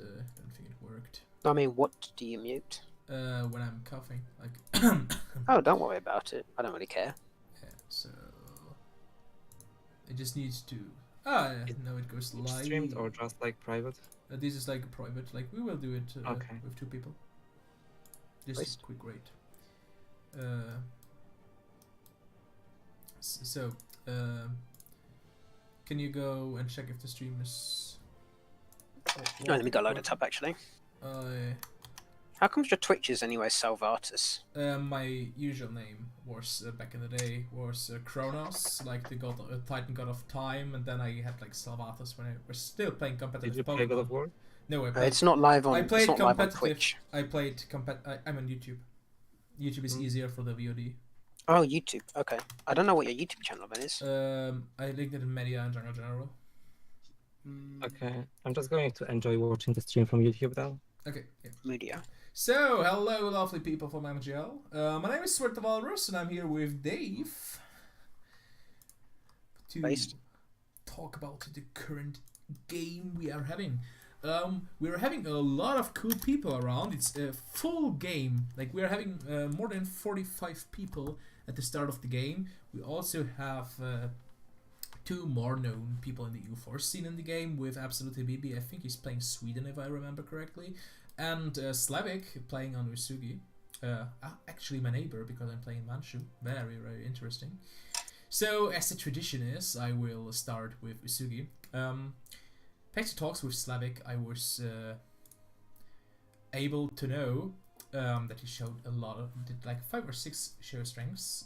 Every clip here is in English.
don't think it worked. I mean, what do you mute? When I'm coughing, like. Oh, don't worry about it. I don't really care. Yeah, so it just needs to. No, it goes live. Streamed or just like private? This is like a private. Like we will do it Okay. with 2 people. Just Nice. a quick rate. So, can you go and check if the stream is? No, let me go load it up, actually. How comes your Twitch is anyway Salvatus? My usual name was back in the day was Kronos, like the Titan god of time, and then I had like Salvatus when I was still playing competitive. Did you Pokemon. play God of War? No, I played. It's not live on. I played it's not live on competitive. Twitch. I played I'm on YouTube. YouTube is easier for the VOD. Oh, YouTube. Okay. I don't know what your YouTube channel then is. I linked it in Media and Jungle General. Okay, I'm just going to enjoy watching the stream from YouTube now. Okay. Yeah. Media. So, hello, lovely people from MJL. My name is the Walrus, and I'm here with Dave to Based. talk about the current game we are having. We're having a lot of cool people around. It's a full game. Like, we are having more than 45 people at the start of the game. We also have 2 more known people in the EU4 scene in the game with Absolutely BB. I think he's playing Sweden, if I remember correctly. And Slavik playing on Usugi. Actually my neighbor, because I'm playing Manchu. Very, very interesting. So, as the tradition is, I will start with Usugi. Thanks to talks with Slavik, I was able to know that he showed a lot of, did like 5 or 6 show strengths,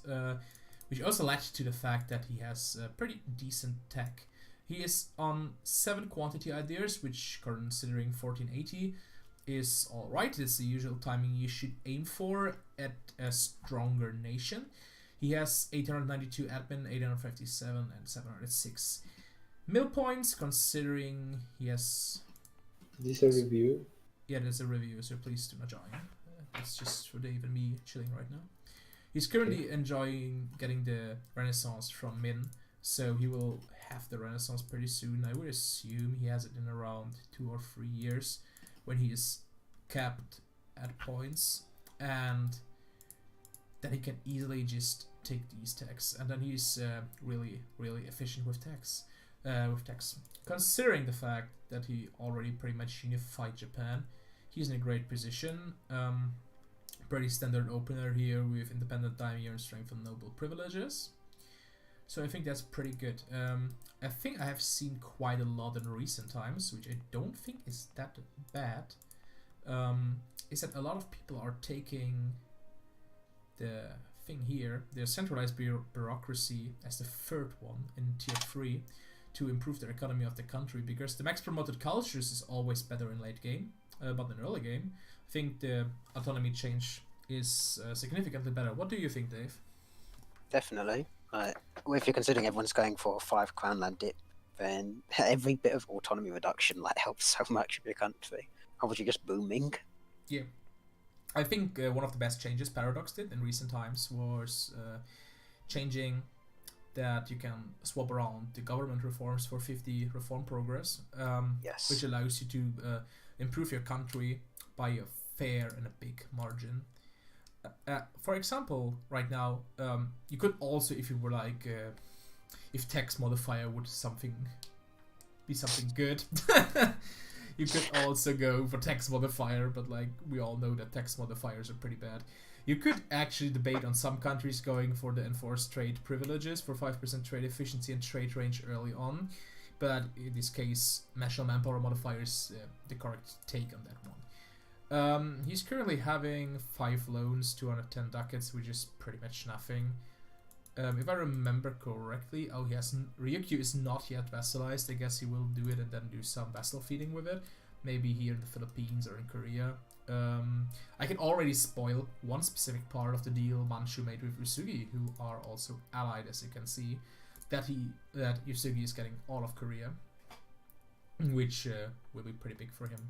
which also led to the fact that he has a pretty decent tech. He is on 7 quantity ideas, which considering 1480 is alright. It's the usual timing you should aim for at a stronger nation. He has 892 admin, 857 and 706 mill points, considering he has... Is this a review? Yeah, there's a review, so please do not join. It's just for Dave and me chilling right now. He's currently enjoying getting the Renaissance from Min, so he will have the Renaissance pretty soon. I would assume he has it in around 2 or 3 years when he is capped at points, and then he can easily just take these techs, and then he's really, really efficient with techs. Considering the fact that he already pretty much unified Japan, he's in a great position. Pretty standard opener here with independent daimyo and strength and noble privileges. So I think that's pretty good. I think I have seen quite a lot in recent times, which I don't think is that bad. Is that a lot of people are taking the thing here, the centralized bureaucracy, as the 3rd one in tier 3 to improve the economy of the country, because the max promoted cultures is always better in late game, but in early game I think the autonomy change is significantly better. What do you think, Dave? Definitely. If you're considering everyone's going for a 5 crown land dip, then every bit of autonomy reduction like helps so much of your country. Otherwise you're just booming. Yeah. I think one of the best changes Paradox did in recent times was changing that you can swap around the government reforms for 50 reform progress, Yes. which allows you to improve your country by a fair and a big margin. For example, right now, you could also, if you were like, if text modifier would be something good, you could also go for text modifier, but like we all know that text modifiers are pretty bad. You could actually debate on some countries going for the enforced trade privileges for 5% trade efficiency and trade range early on, but in this case, national manpower modifier is the correct take on that one. He's currently having 5 loans, 210 ducats, which is pretty much nothing. If I remember correctly, he has Ryukyu is not yet vassalized. I guess he will do it and then do some vassal feeding with it. Maybe here in the Philippines or in Korea. I can already spoil one specific part of the deal Manchu made with Usugi, who are also allied, as you can see, that Usugi is getting all of Korea, which will be pretty big for him.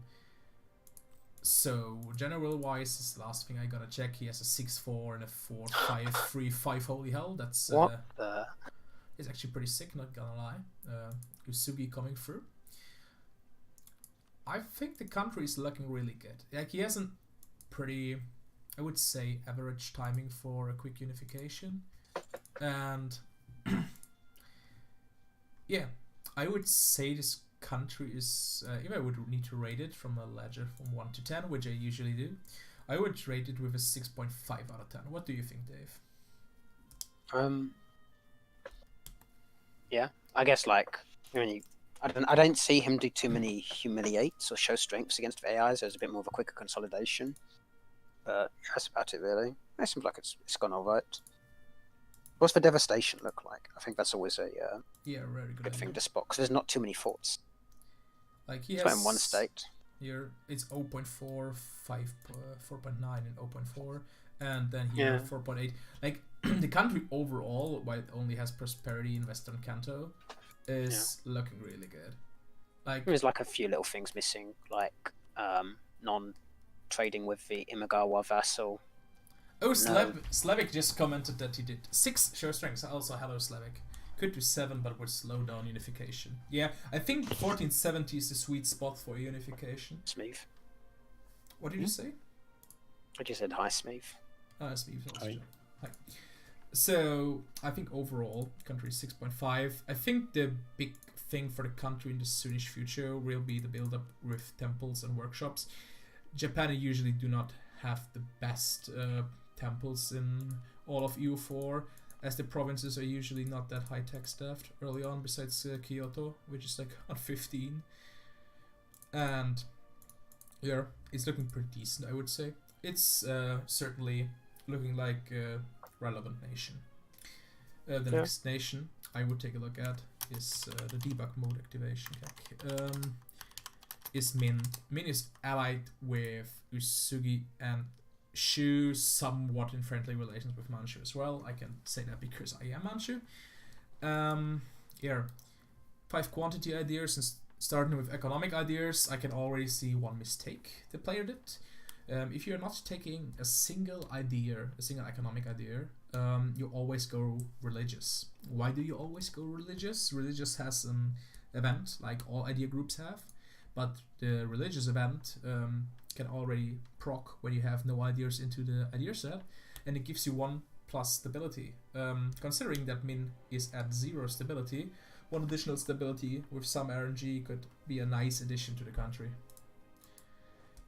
So general wise, this last thing I gotta check. He has a 6-4 and a 4-5 3-5. Holy hell, that's it's actually pretty sick. Not gonna lie. Usugi coming through. I think the country is looking really good. Like, he has a pretty, I would say, average timing for a quick unification. And yeah, I would say this country is, if I would need to rate it from a ledger from 1 to 10, which I usually do, I would rate it with a 6.5 out of 10. What do you think, Dave? Yeah, I guess like I don't see him do too many humiliates or show strengths against AIs. There's a bit more of a quicker consolidation, but that's about it really. It seems like it's gone all right. What's the devastation look like? I think that's always a very good thing to spot because there's not too many forts. Like he it's has in one state. Here it's 0.4, 5, 4.9 and 0.4, and then here 4.8. Like the country overall, while it only has prosperity in Western Kanto, is looking really good. Like there's like a few little things missing, like non-trading with the Imagawa vassal. Oh, Slavic just commented that he did 6 show strengths. Also, hello Slavic. Could do 7, but would slow down unification. Yeah, I think 1470 is the sweet spot for unification. Smooth. What did you say? I just said hi, Smooth. Smooth. Hi. So, I think overall, country is 6.5. I think the big thing for the country in the soonish future will be the build-up with temples and workshops. Japan usually do not have the best temples in all of EU4, as the provinces are usually not that high-tech staffed early on, besides Kyoto, which is like on 15. And yeah, it's looking pretty decent, I would say. It's certainly looking like a relevant nation. The next nation I would take a look at is the debug mode activation. Is Min. Min is allied with Usugi and Shu, somewhat in friendly relations with Manchu as well. I can say that because I am Manchu. 5 quantity ideas, and starting with economic ideas, I can already see one mistake the player did. If you're not taking a single economic idea, you always go religious. Why do you always go religious? Religious has an event, like all idea groups have, but the religious event can already proc when you have no ideas into the idea set, and it gives you 1+ stability. Considering that Min is at 0 stability, 1 additional stability with some RNG could be a nice addition to the country.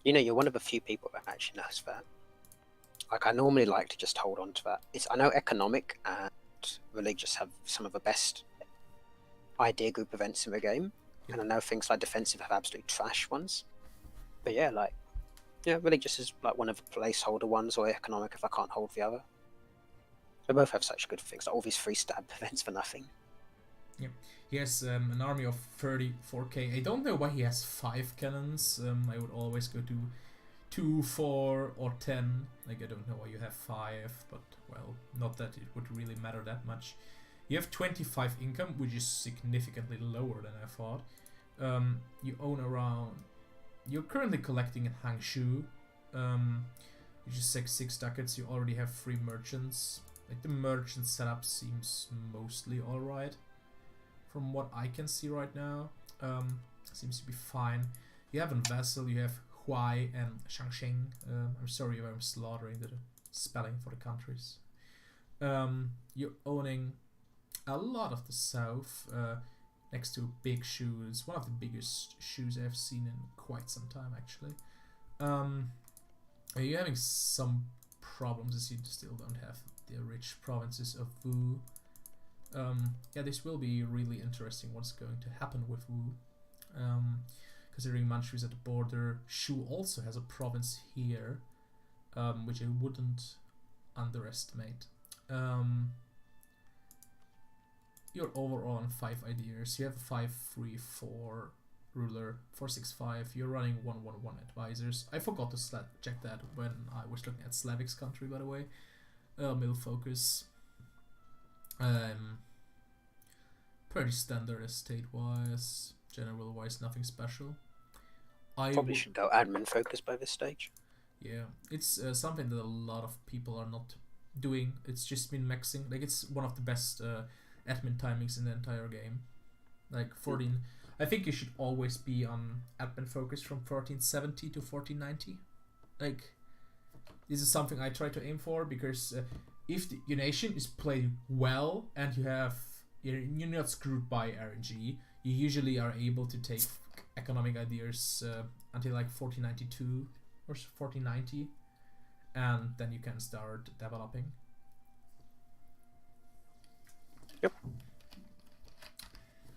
You know, you're one of the few people that actually knows that. Like, I normally like to just hold on to that. I know economic and religious have some of the best idea group events in the game, and I know things like defensive have absolute trash ones. But yeah, religious is like one of the placeholder ones, or economic if I can't hold the other. They both have such good things, like all these 3 stab events for nothing. Yep. He has an army of 34k. I don't know why he has 5 cannons. I would always go to 2, 4, or 10. Like, I don't know why you have 5, but, well, not that it would really matter that much. You have 25 income, which is significantly lower than I thought. You own around... You're currently collecting in Hangshu, which is 6 ducats. You already have 3 merchants. Like, the merchant setup seems mostly alright. From what I can see right now, seems to be fine. You have a vassal, you have Huai and Shangsheng. I'm sorry if I'm slaughtering the spelling for the countries. You're owning a lot of the south, next to Big Shu. It's one of the biggest shoes I've seen in quite some time, actually. Are you having some problems as you still don't have the rich provinces of Wu? Yeah, this will be really interesting what's going to happen with Wu. Considering Manchu is at the border, Shu also has a province here, which I wouldn't underestimate. You're overall on 5 ideas. You have a 5-3-4 ruler, 4-6-5. You're running 1-1-1 advisors. I forgot to check that when I was looking at Slavic's country, by the way. Middle focus. Pretty standard estate-wise, general-wise, nothing special. Probably should go admin focus by this stage. Yeah, it's something that a lot of people are not doing. It's just been maxing. Like, it's one of the best admin timings in the entire game. Like 14. I think you should always be on admin focus from 1470 to 1490. Like, this is something I try to aim for, because if your nation is played well and you're not screwed by RNG, you usually are able to take economic ideas until like 1492 or 1490, and then you can start developing. Yep.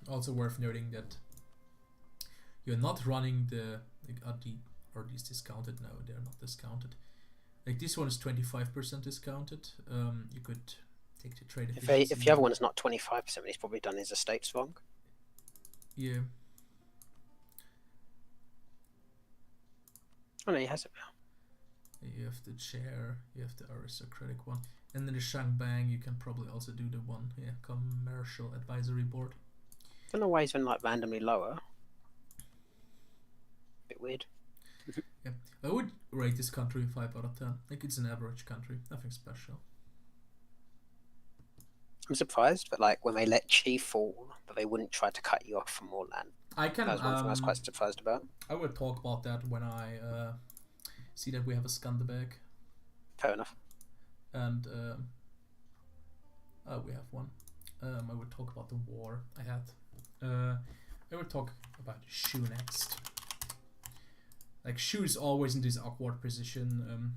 Also worth noting that you're not running are these discounted? No, they're not discounted. Like, this one is 25% discounted. You could take the trade efficiency. If the other one is not 25%, he's probably done his estates wrong. Yeah. Oh no, he has it now. You have the chair, you have the aristocratic one, and then the Shangbang. You can probably also do the one, commercial advisory board. I don't know why he's been like randomly lower. Bit weird. Yeah, I would rate this country 5 out of 10. Like, it's an average country, nothing special. I'm surprised that like when they let Chi fall, but they wouldn't try to cut you off from more land. That was one thing I was quite surprised about. I will talk about that when I see that we have a Skanderbeg. Fair enough. And we have one. I will talk about the war I had. I will talk about Shu next. Like, Shu is always in this awkward position.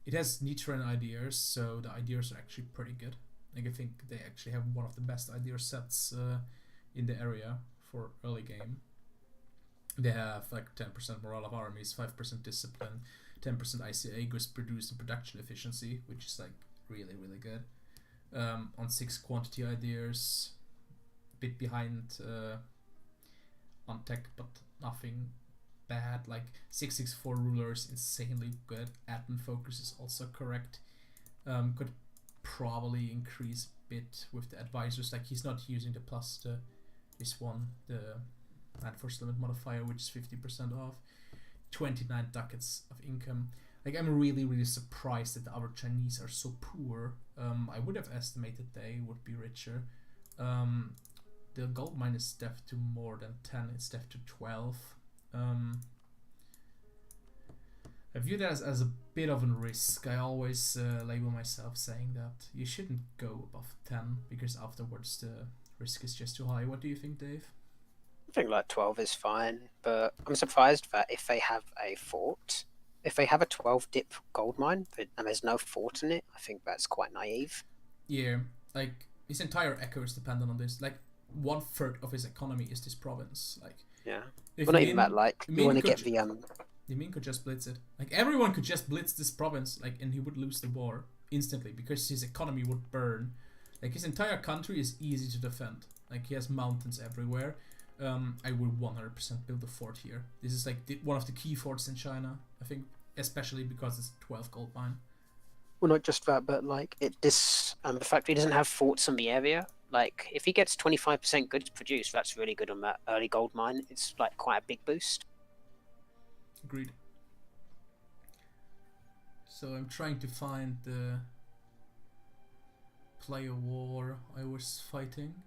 It has Nichiren ideas, so the ideas are actually pretty good. Like, I think they actually have one of the best idea sets in the area for early game. They have like 10% morale of armies, 5% discipline, 10% ICA goods produced and production efficiency, which is like really, really good. On 6 quantity ideas, a bit behind on tech, but nothing bad. Like 664 rulers, insanely good. Admin focus is also correct. Could probably increase a bit with the advisors. Like, he's not using the plus to this one, the land force limit modifier, which is 50% off. 29 ducats of income. Like, I'm really, really surprised that our Chinese are so poor. I would have estimated they would be richer. The gold mine is def to more than 10, it's def to 12. I view that as a bit of a risk. I always label myself saying that you shouldn't go above 10, because afterwards the risk is just too high. What do you think, Dave? I think like 12 is fine, but I'm surprised that if they have a fort, if they have a 12 dip gold mine and there's no fort in it, I think that's quite naive. Yeah, like, his entire echo is dependent on this. Like, 1/3 of his economy is this province. Like, Yeah. if Well, not Min- even that, like, you Min want to could get the The Min could just blitz it. Like, everyone could just blitz this province, like, and he would lose the war instantly because his economy would burn. Like, his entire country is easy to defend. Like, he has mountains everywhere. I would 100% build a fort here. This is like one of the key forts in China, I think, especially because it's 12 gold mine. Well, not just that, but like the fact that he doesn't have forts in the area. Like, if he gets 25% goods produced, that's really good on that early gold mine. It's like quite a big boost. Agreed. So I'm trying to find the player war I was fighting.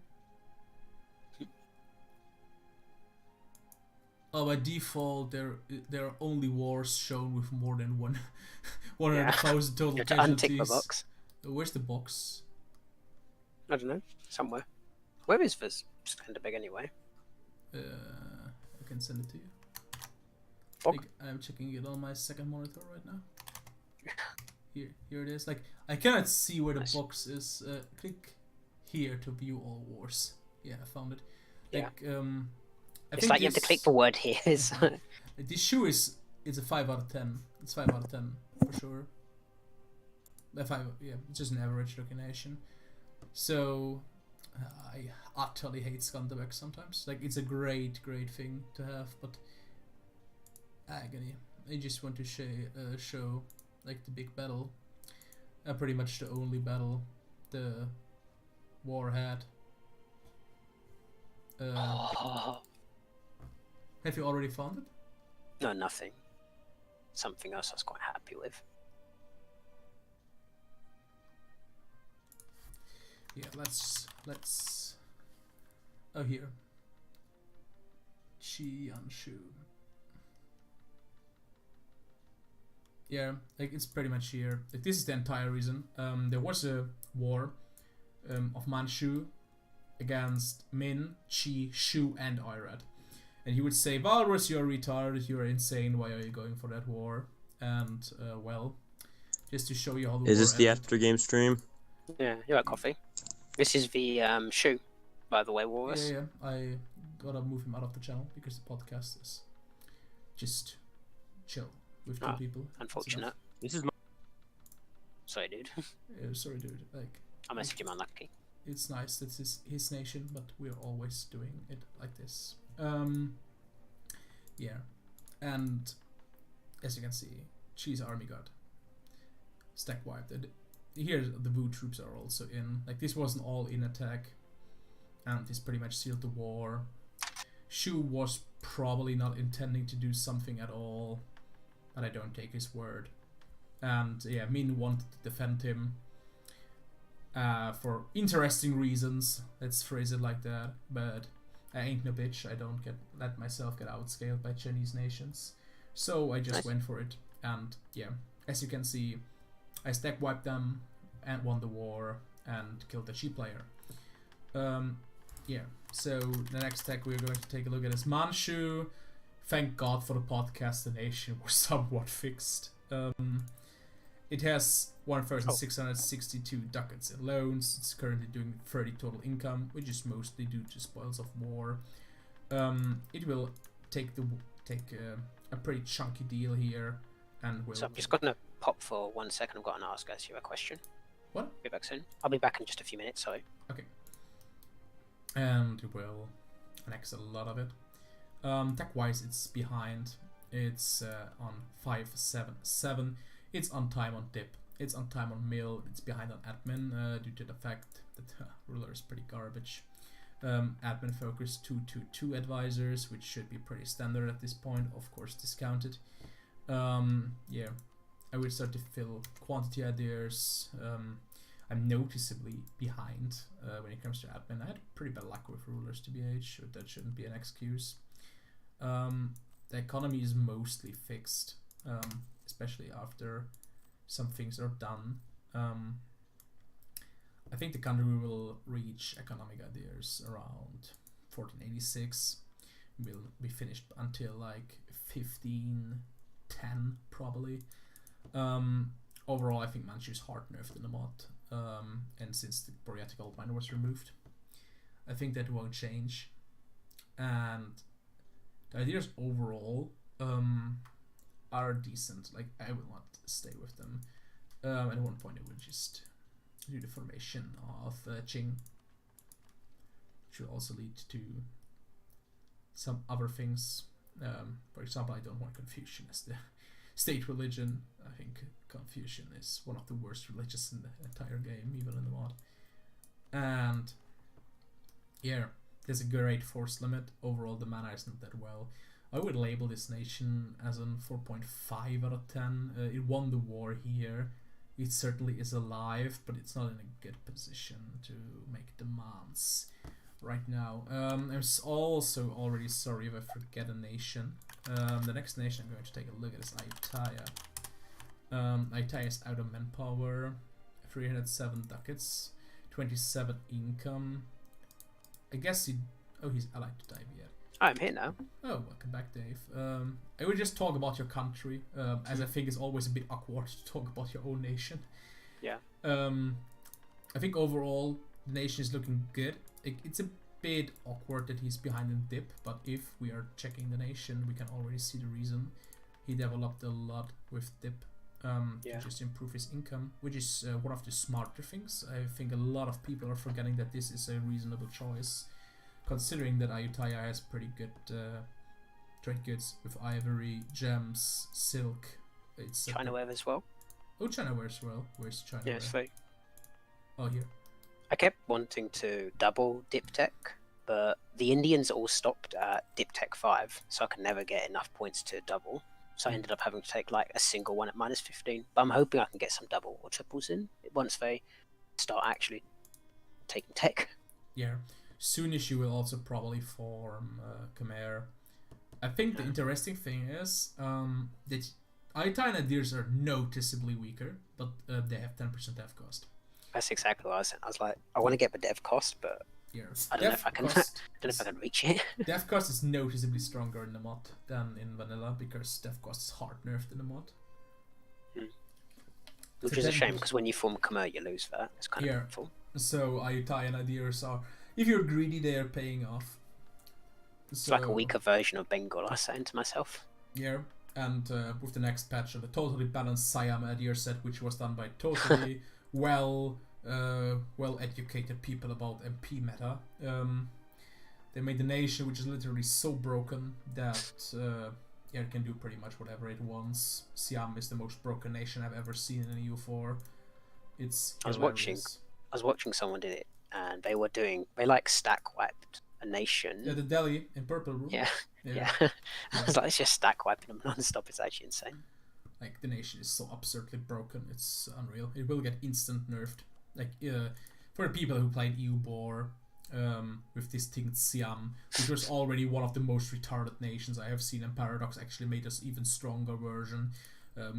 Oh, by default, there are only wars shown with more than 100,000 total You have to casualties. untick the box. Where's the box? I don't know, somewhere. Where is this Skanderbeg anyway? I can send it to you. Bog? Like, I'm checking it on my second monitor right now. Here it is. Like, I cannot see where the Nice. box is. Click here to view all wars. Yeah, I found it. Like, I It's think like you have to click the word here. This shoe it's a 5 out of 10. It's 5 out of 10 for sure. It's just an average looking nation. So I utterly hate Skanderbeg sometimes. Like, it's a great thing to have, but agony. I just want to show like the big battle. Pretty much the only battle the war had. Have you already found it? No, nothing. Something else I was quite happy with. Yeah, let's. Oh, here. Qi Anshu. Yeah, like it's pretty much here. Like, this is the entire reason. There was a war of Manchu against Min, Qi, Shu, and Oirat. And he would say, Walrus, you're retarded, you're insane, why are you going for that war? And, well, just to show you how the Is war this the ended. after game stream? Yeah, you like coffee? This is the shoe, by the way, Walrus. Yeah, I gotta move him out of the channel because the podcast is just chill with two people. That's Unfortunate. enough. This is my... Sorry, dude. Sorry, dude. Like, I messaged him unlucky. it's nice that his nation, but we're always doing it like this. Yeah, and as you can see, Qi's army got stack wiped. And here the Wu troops are also in. Like, this was an all-in attack, and this pretty much sealed the war. Shu was probably not intending to do something at all, but I don't take his word. And yeah, Min wanted to defend him for interesting reasons. Let's phrase it like that. But I ain't no bitch. I don't let myself get outscaled by Chinese nations. So I just went for it. And yeah, as you can see, I stack wiped them and won the war and killed the Qi player. Yeah, so the next tech we're going to take a look at is Manchu. Thank God for the podcast, the nation was somewhat fixed. It has 1,662 ducats in loans. It's currently doing 30 total income, which is mostly due to spoils of war. It will take a pretty chunky deal here, and will. So I'm just gonna pop for 1 second. I've got to ask guys you a question. What? Be back soon. I'll be back in just a few minutes. Sorry. Okay. And it will annex a lot of it. Tech-wise, it's behind. It's on 577. It's on time on dip. It's on time on mill. It's behind on admin due to the fact that ruler is pretty garbage. Admin focus 222 advisors, which should be pretty standard at this point. Of course, discounted. Yeah, I will start to fill quantity ideas. I'm noticeably behind when it comes to admin. I had pretty bad luck with rulers, to BH, but that shouldn't be an excuse. The economy is mostly fixed, especially after some things are done. I think the country will reach economic ideas around 1486. Will be finished until like 1510 probably. Overall, I think Manchu is hard nerfed in the mod, and since the Boreatic Gold Miner was removed, I think that won't change. And the ideas overall are decent. Like, I will not stay with them. At one point, I would just do the formation of Qing, which will also lead to some other things. For example, I don't want Confucian as the state religion. I think Confucian is one of the worst religions in the entire game, even in the mod. And yeah, there's a great force limit. Overall, the mana isn't that well. I would label this nation as an 4.5 out of 10. It won the war here. It certainly is alive, but it's not in a good position to make demands right now. I'm also already sorry if I forget a nation. The next nation I'm going to take a look at is Ayutthaya. Ayutthaya is out of manpower, 307 ducats, 27 income. I guess he's allied to Tibet. I'm here now. Oh, welcome back, Dave. I will just talk about your country, as I think it's always a bit awkward to talk about your own nation. Yeah. I think overall the nation is looking good. It's a bit awkward that he's behind in dip, but if we are checking the nation, we can already see the reason. He developed a lot with dip to just improve his income, which is one of the smarter things. I think a lot of people are forgetting that this is a reasonable choice, considering that Ayutthaya has pretty good trade goods with ivory, gems, silk. It's Chinaware as well. Oh, Chinaware as well. Where's Chinaware? Yeah, so Oh, here. I kept wanting to double Dip Tech, but the Indians all stopped at Dip Tech 5, so I could never get enough points to double. So I ended up having to take like a single one at -15. But I'm hoping I can get some double or triples in once they start actually taking tech. Yeah. Soonish you will also probably form Khmer. I think the interesting thing is that Ayutthaya and Adirs are noticeably weaker, but they have 10% dev cost. That's exactly what I was saying. I was like, I want to get the dev cost, but Yeah. I don't know if I can. I don't know if I can reach it. Dev cost is noticeably stronger in the mod than in vanilla because dev cost is hard nerfed in the mod. Which So is a shame 10%. because when you form Khmer, you lose that. It's kind of Yeah. painful. So Ayutthaya and Adirs are, if you're greedy, they are paying off. It's like a weaker version of Bengal, I was saying to myself. Yeah, and with the next patch of the totally balanced Siam Adir set, which was done by totally well-educated people about MP meta, they made the nation, which is literally so broken that it can do pretty much whatever it wants. Siam is the most broken nation I've ever seen in a EU4. It's I was hilarious. watching someone did it, and they like stack wiped a nation. Yeah, the Delhi in purple room. Yeah. I was like, it's just stack wiping them non-stop. It's actually insane. Like, the nation is so absurdly broken, it's unreal. It will get instant nerfed. Like, for the people who played EU-Bor with distinct Siam, which was already one of the most retarded nations I have seen, and Paradox actually made us even stronger version,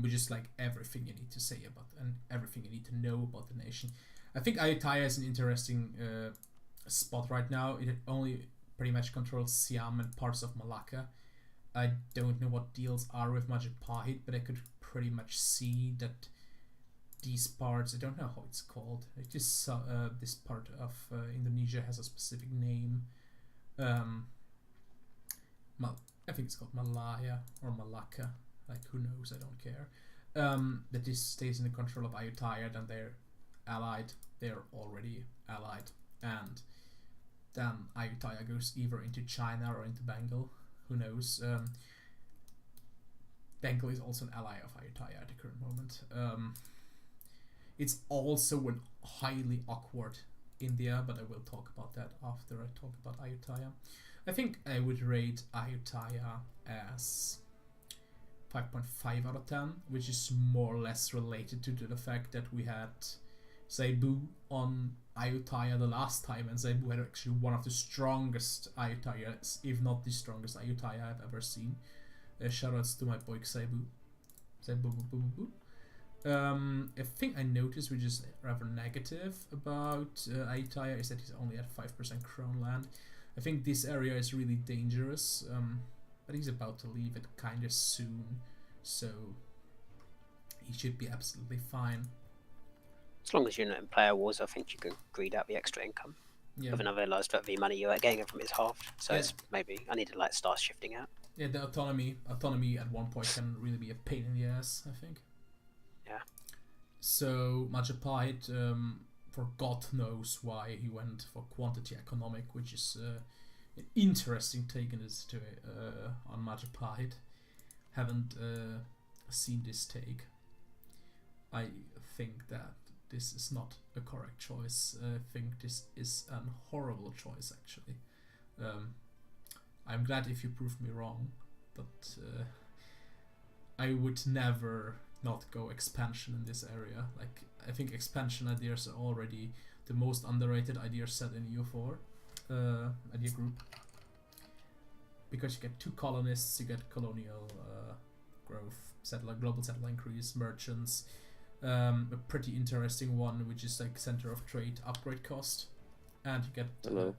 which is like everything you need to say about and everything you need to know about the nation. I think Ayutthaya is an interesting spot right now. It only pretty much controls Siam and parts of Malacca. I don't know what deals are with Majapahit, but I could pretty much see that these parts, I don't know how it's called, like this part of Indonesia has a specific name. I think it's called Malaya or Malacca, like who knows, I don't care. That this stays in the control of Ayutthaya, then they're allied, they're already allied, and then Ayutthaya goes either into China or into Bengal. Who knows? Bengal is also an ally of Ayutthaya at the current moment. It's also an highly awkward India, but I will talk about that after I talk about Ayutthaya. I think I would rate Ayutthaya as 5.5 out of 10, which is more or less related to the fact that we had Zebu on Ayutthaya the last time, and Zebu had actually one of the strongest Ayutthayas, if not the strongest Ayutthaya I've ever seen. Shoutouts to my boy Zebu. A thing I noticed, which is rather negative about Ayutthaya, is that he's only at 5% crown land. I think this area is really dangerous, but he's about to leave it kind of soon, so he should be absolutely fine. As long as you're not in player wars, I think you can greed out the extra income. Yeah. But then I realised that the money you're getting from is halved, so Yeah. it's maybe I need to like start shifting out. Yeah, the autonomy at one point can really be a pain in the ass, I think. Yeah. So Majapahit, for God knows why he went for quantity economic, which is an interesting take in this on Majapahit. Haven't seen this take. I think that this is not a correct choice. I think this is a horrible choice, actually. I'm glad if you prove me wrong, but I would never not go expansion in this area. Like, I think expansion ideas are already the most underrated idea set in EU4 idea group, because you get 2 colonists, you get colonial growth, global settler increase, merchants, a pretty interesting one which is like center of trade upgrade cost, and you get Hello.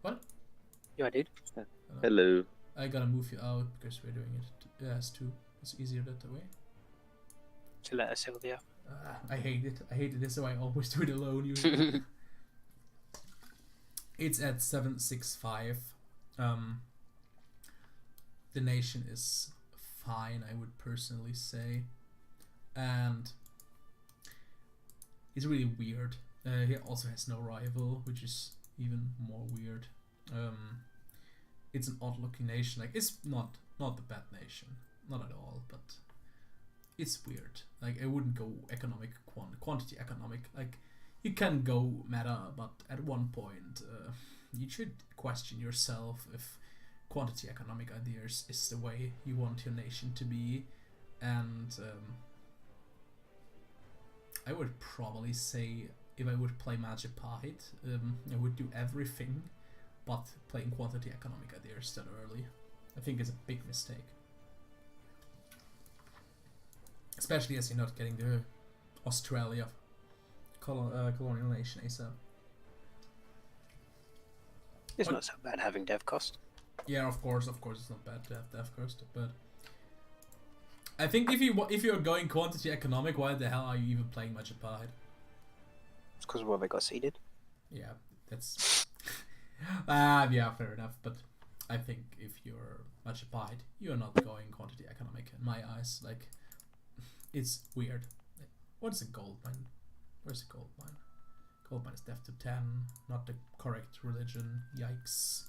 What? Yeah, I did. Hello. I gotta move you out because we're doing it as two. It's easier that way. To let Sylvia. I hate it. I hate it. That's why I always do it alone usually. It's at 765. The nation is fine, I would personally say, and it's really weird. He also has no rival, which is even more weird. It's an odd-looking nation. Like, it's not the bad nation, not at all, but it's weird. Like, I wouldn't go economic quantity economic. Like, you can go meta, but at one point you should question yourself if quantity economic ideas is the way you want your nation to be. And I would probably say, if I would play Majapahit, I would do everything but playing quantity economic ideas that early. I think it's a big mistake. Especially as you're not getting the Australia colonial nation ASAP. It's not so bad having dev cost. Yeah, of course it's not bad to have dev cost, but I think if you're going quantity economic, why the hell are you even playing Match Apart? It's because of they got seeded. Yeah, that's yeah, fair enough. But I think if you're Match Apart, you're not going quantity economic in my eyes. Like, it's weird. What's a gold mine? Where's the gold mine? Gold mine is dev to 10, not the correct religion. Yikes.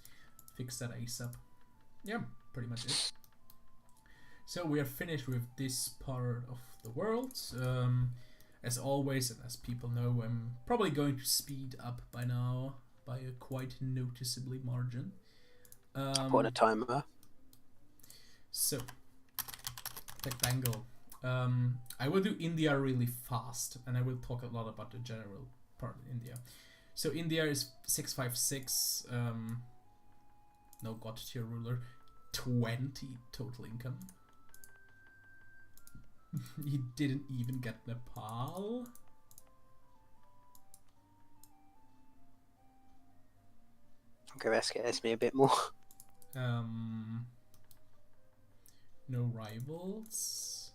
Fix that ASAP. Yeah, pretty much it. So we are finished with this part of the world. As always, and as people know, I'm probably going to speed up by now by a quite noticeably margin. Put on a timer. So, Tech Bengal. I will do India really fast, and I will talk a lot about the general part of India. So India is 656. No god tier ruler. 20 total income. He didn't even get Nepal. Okay, that scares me a bit more. No rivals.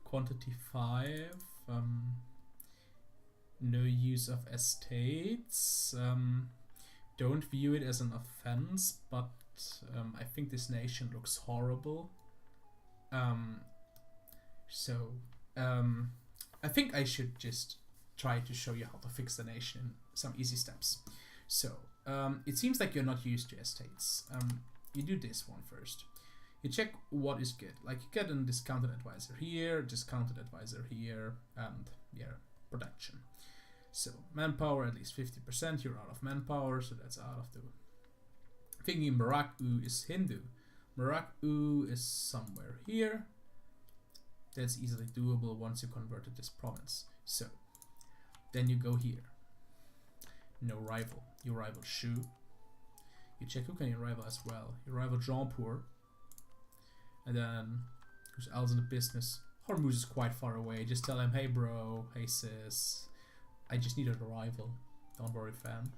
Quantity 5. No use of estates. Don't view it as an offense, but I think this nation looks horrible. I think I should just try to show you how to fix the nation in some easy steps. So, it seems like you're not used to estates. You do this one first. You check what is good. Like, you get a discounted advisor here, discounted advisor here, and yeah, production. So, manpower at least 50%. You're out of manpower, so that's out of the... Thinking Maraku is Hindu. Maraku is somewhere here. That's easily doable once you converted this province. So, then you go here. No rival. You rival Shu. You check who can you rival as well. You rival Jaunpur. And then, who's else in the business? Hormuz is quite far away. Just tell him, hey bro, hey sis, I just needed a rival. Don't worry, fam.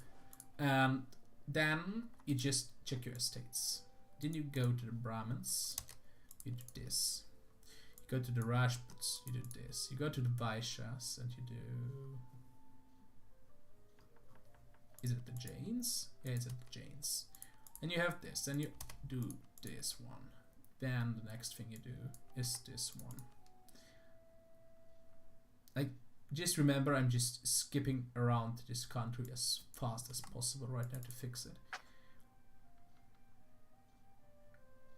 And then you just check your estates. Then you go to the Brahmins. You do this. You go to the Rajputs. You do this. You go to the Vaishyas and you do... Is it the Jains? Yeah, it's the Jains. And you have this. Then you do this one. Then the next thing you do is this one. Like, just remember, I'm just skipping around this country as fast as possible right now to fix it.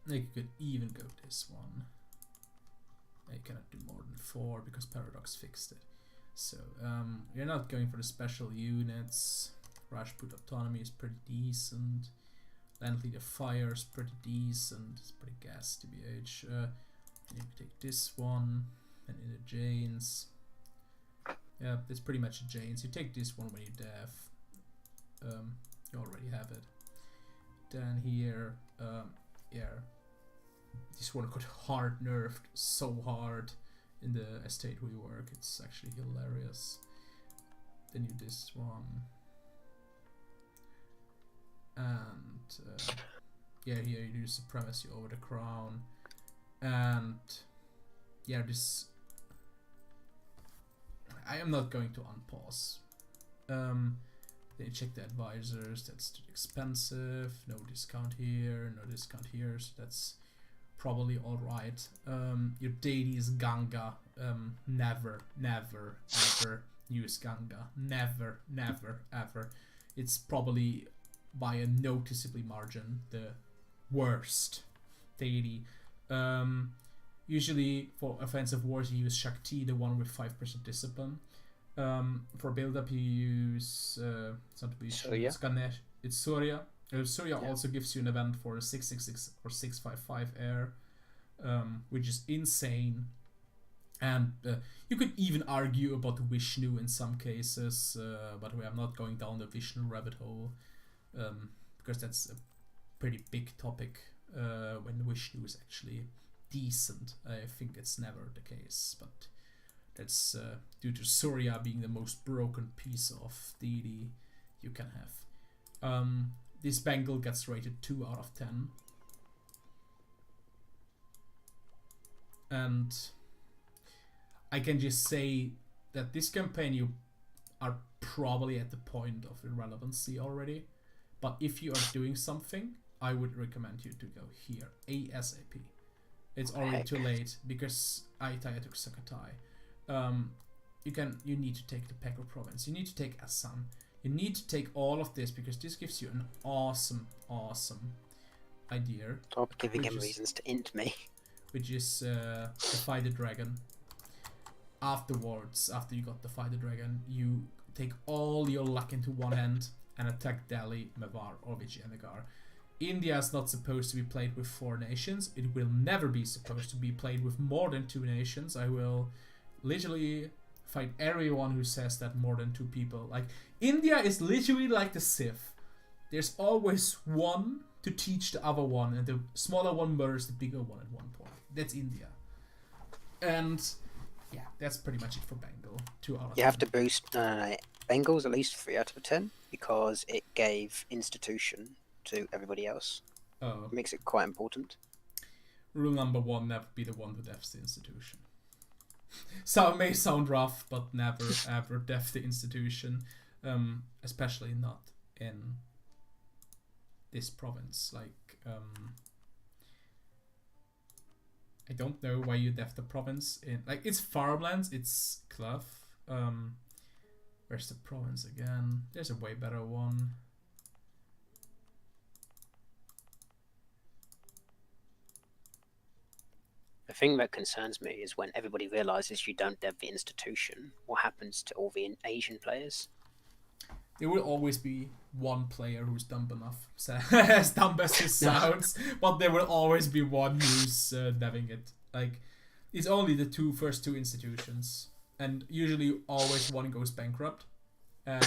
Like, you could even go this one. You cannot do more than 4 because Paradox fixed it. So, you're not going for the special units. Rajput autonomy is pretty decent. Land Leader Fire is pretty decent. It's pretty gas, TBH. And you can take this one. And in the Jains. Yeah, it's pretty much a Jains. You take this one when you dev. You already have it. Then here, yeah. This one got hard nerfed so hard in the estate we work. It's actually hilarious. Then you this one. And yeah, here you do supremacy over the crown. And yeah, this... I am not going to unpause. Then you check the advisors. That's too expensive. No discount here. No discount here. So that's probably alright. Your deity is Ganga. Never, never, ever use Ganga. Never, never, ever. It's probably by a noticeably margin the worst deity. Usually for offensive wars you use Shakti, the one with 5% discipline. For build up you use it's Ganesh. It's Surya. Surya also gives you an event for a 666 or 655 air, which is insane. And you could even argue about Vishnu in some cases, but we are not going down the Vishnu rabbit hole, because that's a pretty big topic when Vishnu is actually decent. I think it's never the case, but that's due to Surya being the most broken piece of deity you can have. This Bengal gets rated 2 out of 10. And I can just say that this campaign you are probably at the point of irrelevancy already. But if you are doing something, I would recommend you to go here, ASAP. It's already too late because Ayutthaya took Sukhothai. You need to take the Pekka province. You need to take Assam. You need to take all of this because this gives you an awesome idea. Stop giving him reasons to int me. Which is Defy the Dragon. Afterwards, after you got Defy the Dragon, you take all your luck into one hand and attack Delhi, Mewar, or Vijayanagar. India is not supposed to be played with 4 nations. It will never be supposed to be played with more than 2 nations. I will literally fight everyone who says that more than 2 people. Like, India is literally like the Sith. There's always one to teach the other one, and the smaller one murders the bigger one at one point. That's India. And yeah, that's pretty much it for Bengal. 2 out of 10. You have to boost Bengal's at least 3 out of 10 because it gave institution to everybody else. Oh. It makes it quite important. Rule number 1, never be the one who defs the institution. So it may sound rough, but never ever def the institution. Especially not in this province. Like, I don't know why you def the province in, like, it's farmlands, it's Clough. Where's the province again? There's a way better one. The thing that concerns me is when everybody realizes you don't dev the institution, what happens to all the Asian players? There will always be one player who's dumb enough, as dumb as it sounds, but there will always be one who's deving it. Like, it's only the first two institutions, and usually always one goes bankrupt, and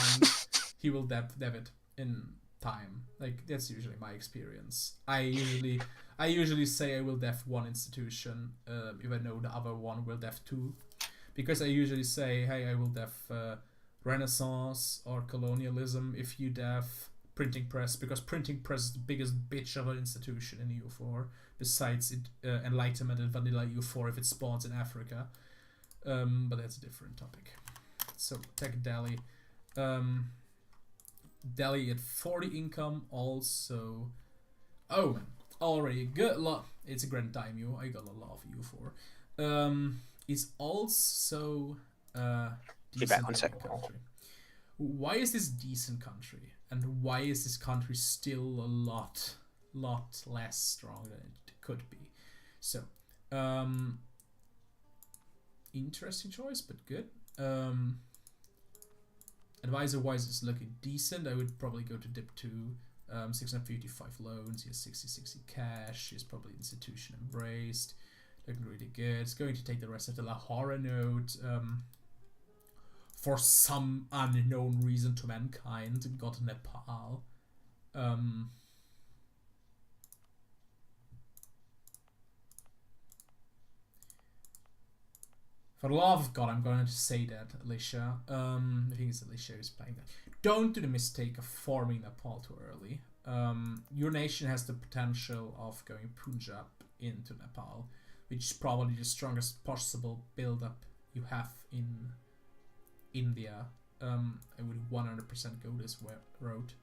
he will dev it in time. Like, that's usually my experience. I usually say I will dev one institution if I know the other one will dev 2, because I usually say, hey, I will dev Renaissance or colonialism if you dev printing press, because printing press is the biggest bitch of an institution in EU4 besides Enlightenment and Vanilla EU4 if it spawns in Africa, but that's a different topic. So take Delhi. Delhi at 40 income also. Oh man, already good luck. It's a grand daimyo. I got a lot of EU4. It's also Be back one second. country. Why is this decent country, and why is this country still a lot less strong than it could be? So, interesting choice, but good. Advisor wise, it's looking decent. I would probably go to dip 2. 655 loans. He has 60 cash. He's probably institution embraced. Looking really good. It's going to take the rest of the Lahore node. For some unknown reason to mankind, and got Nepal. For the love of God, I'm going to say that, Alicia. I think it's Alicia who's playing that. Don't do the mistake of forming Nepal too early. Your nation has the potential of going Punjab into Nepal, which is probably the strongest possible build-up you have in India. I would 100% go this road.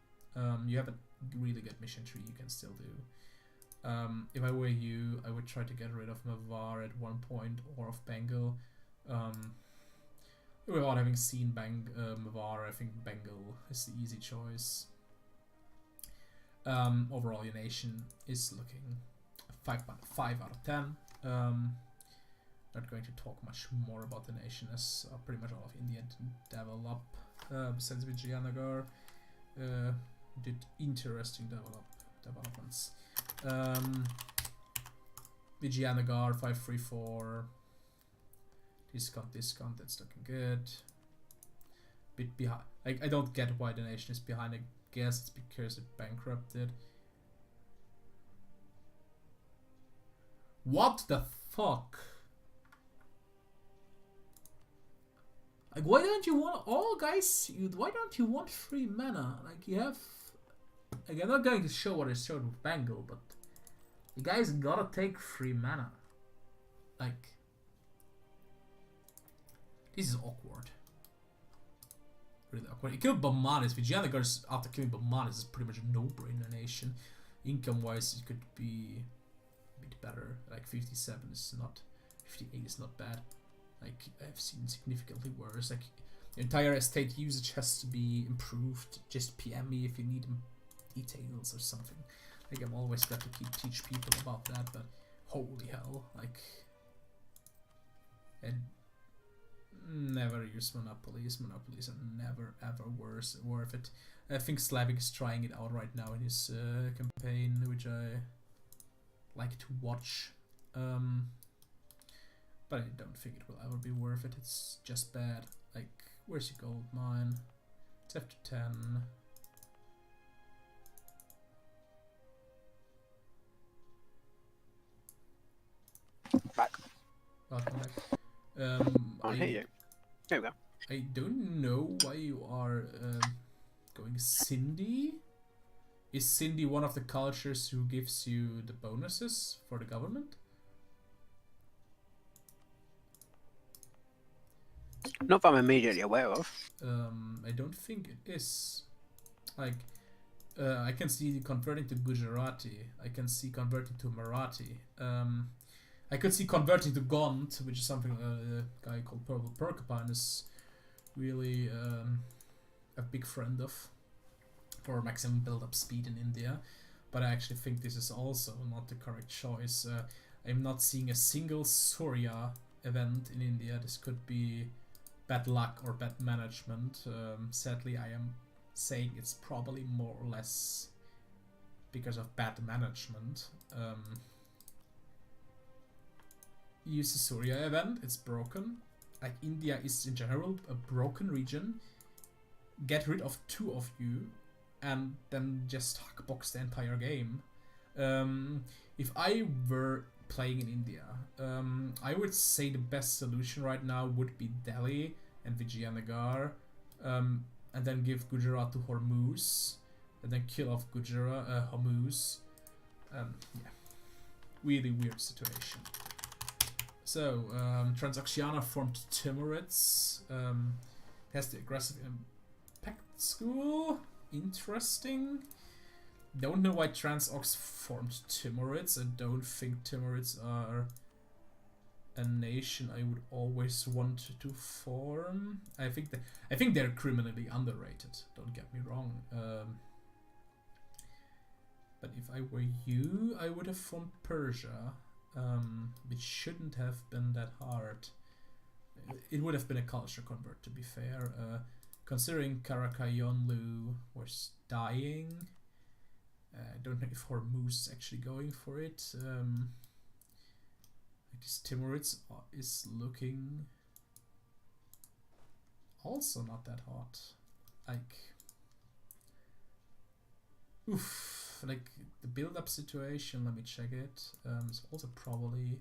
You have a really good mission tree you can still do. If I were you, I would try to get rid of Mewar at one point, or of Bengal. Without having seen Mewar, I think Bengal is the easy choice. Overall, your nation is looking 5 out of 10. Not going to talk much more about the nation, as pretty much all of India develop. Besides Vijayanagar, did interesting developments. Vijayanagar 534. Discount. That's looking good. Bit behind. Like, I don't get why the nation is behind. I guess it's because it bankrupted. What the fuck? Like, why don't you want... Oh, guys, why don't you want free mana? Like, you have... Like, I'm not going to show what I showed with Bengal, but... You guys gotta take free mana. Like... This is awkward. Really awkward. He killed Bamanis. Vijayanagar, after killing Bamanis, is pretty much a no-brainer nation. Income-wise, it could be a bit better. Like, 57 is not... 58 is not bad. Like, I've seen significantly worse. Like, the entire estate usage has to be improved. Just PM me if you need details or something. Like, I'm always glad to teach people about that, but holy hell, like... And never use monopolies. Monopolies are never ever worth it. I think Slavic is trying it out right now in his campaign, which I like to watch. But I don't think it will ever be worth it. It's just bad. Like, where's your gold mine? It's after 10. Back. Welcome back. I hear you. There we go. I don't know why you are going Cindy. Is Cindy one of the cultures who gives you the bonuses for the government? Not that I'm immediately aware of. I don't think it is. Like, I can see converting to Gujarati. I can see converting to Marathi. I could see converting to Gond, which is something a guy called Purple Porcupine is really a big friend of for maximum build-up speed in India. But I actually think this is also not the correct choice. I'm not seeing a single Surya event in India. This could be bad luck or bad management. Sadly, I am saying it's probably more or less because of bad management. Use the Surya event, it's broken. Like, India is in general a broken region. Get rid of 2 of you and then just hackbox the entire game. If I were playing in India, I would say the best solution right now would be Delhi and Vijayanagar, and then give Gujarat to Hormuz, and then kill off Hormuz. Yeah, really weird situation. So, Transoxiana formed Timurids, has the aggressive impact school, interesting. Don't know why Transox formed Timurids. I don't think Timurids are a nation I would always want to form. I think they're criminally underrated. Don't get me wrong. But if I were you, I would have formed Persia, which shouldn't have been that hard. It would have been a culture convert, to be fair. Considering Karakayonlu was dying. I don't know if Hormuz is actually going for it. Like, this Timurids is looking also not that hot. Like, oof, like the build-up situation. Let me check it. It's also probably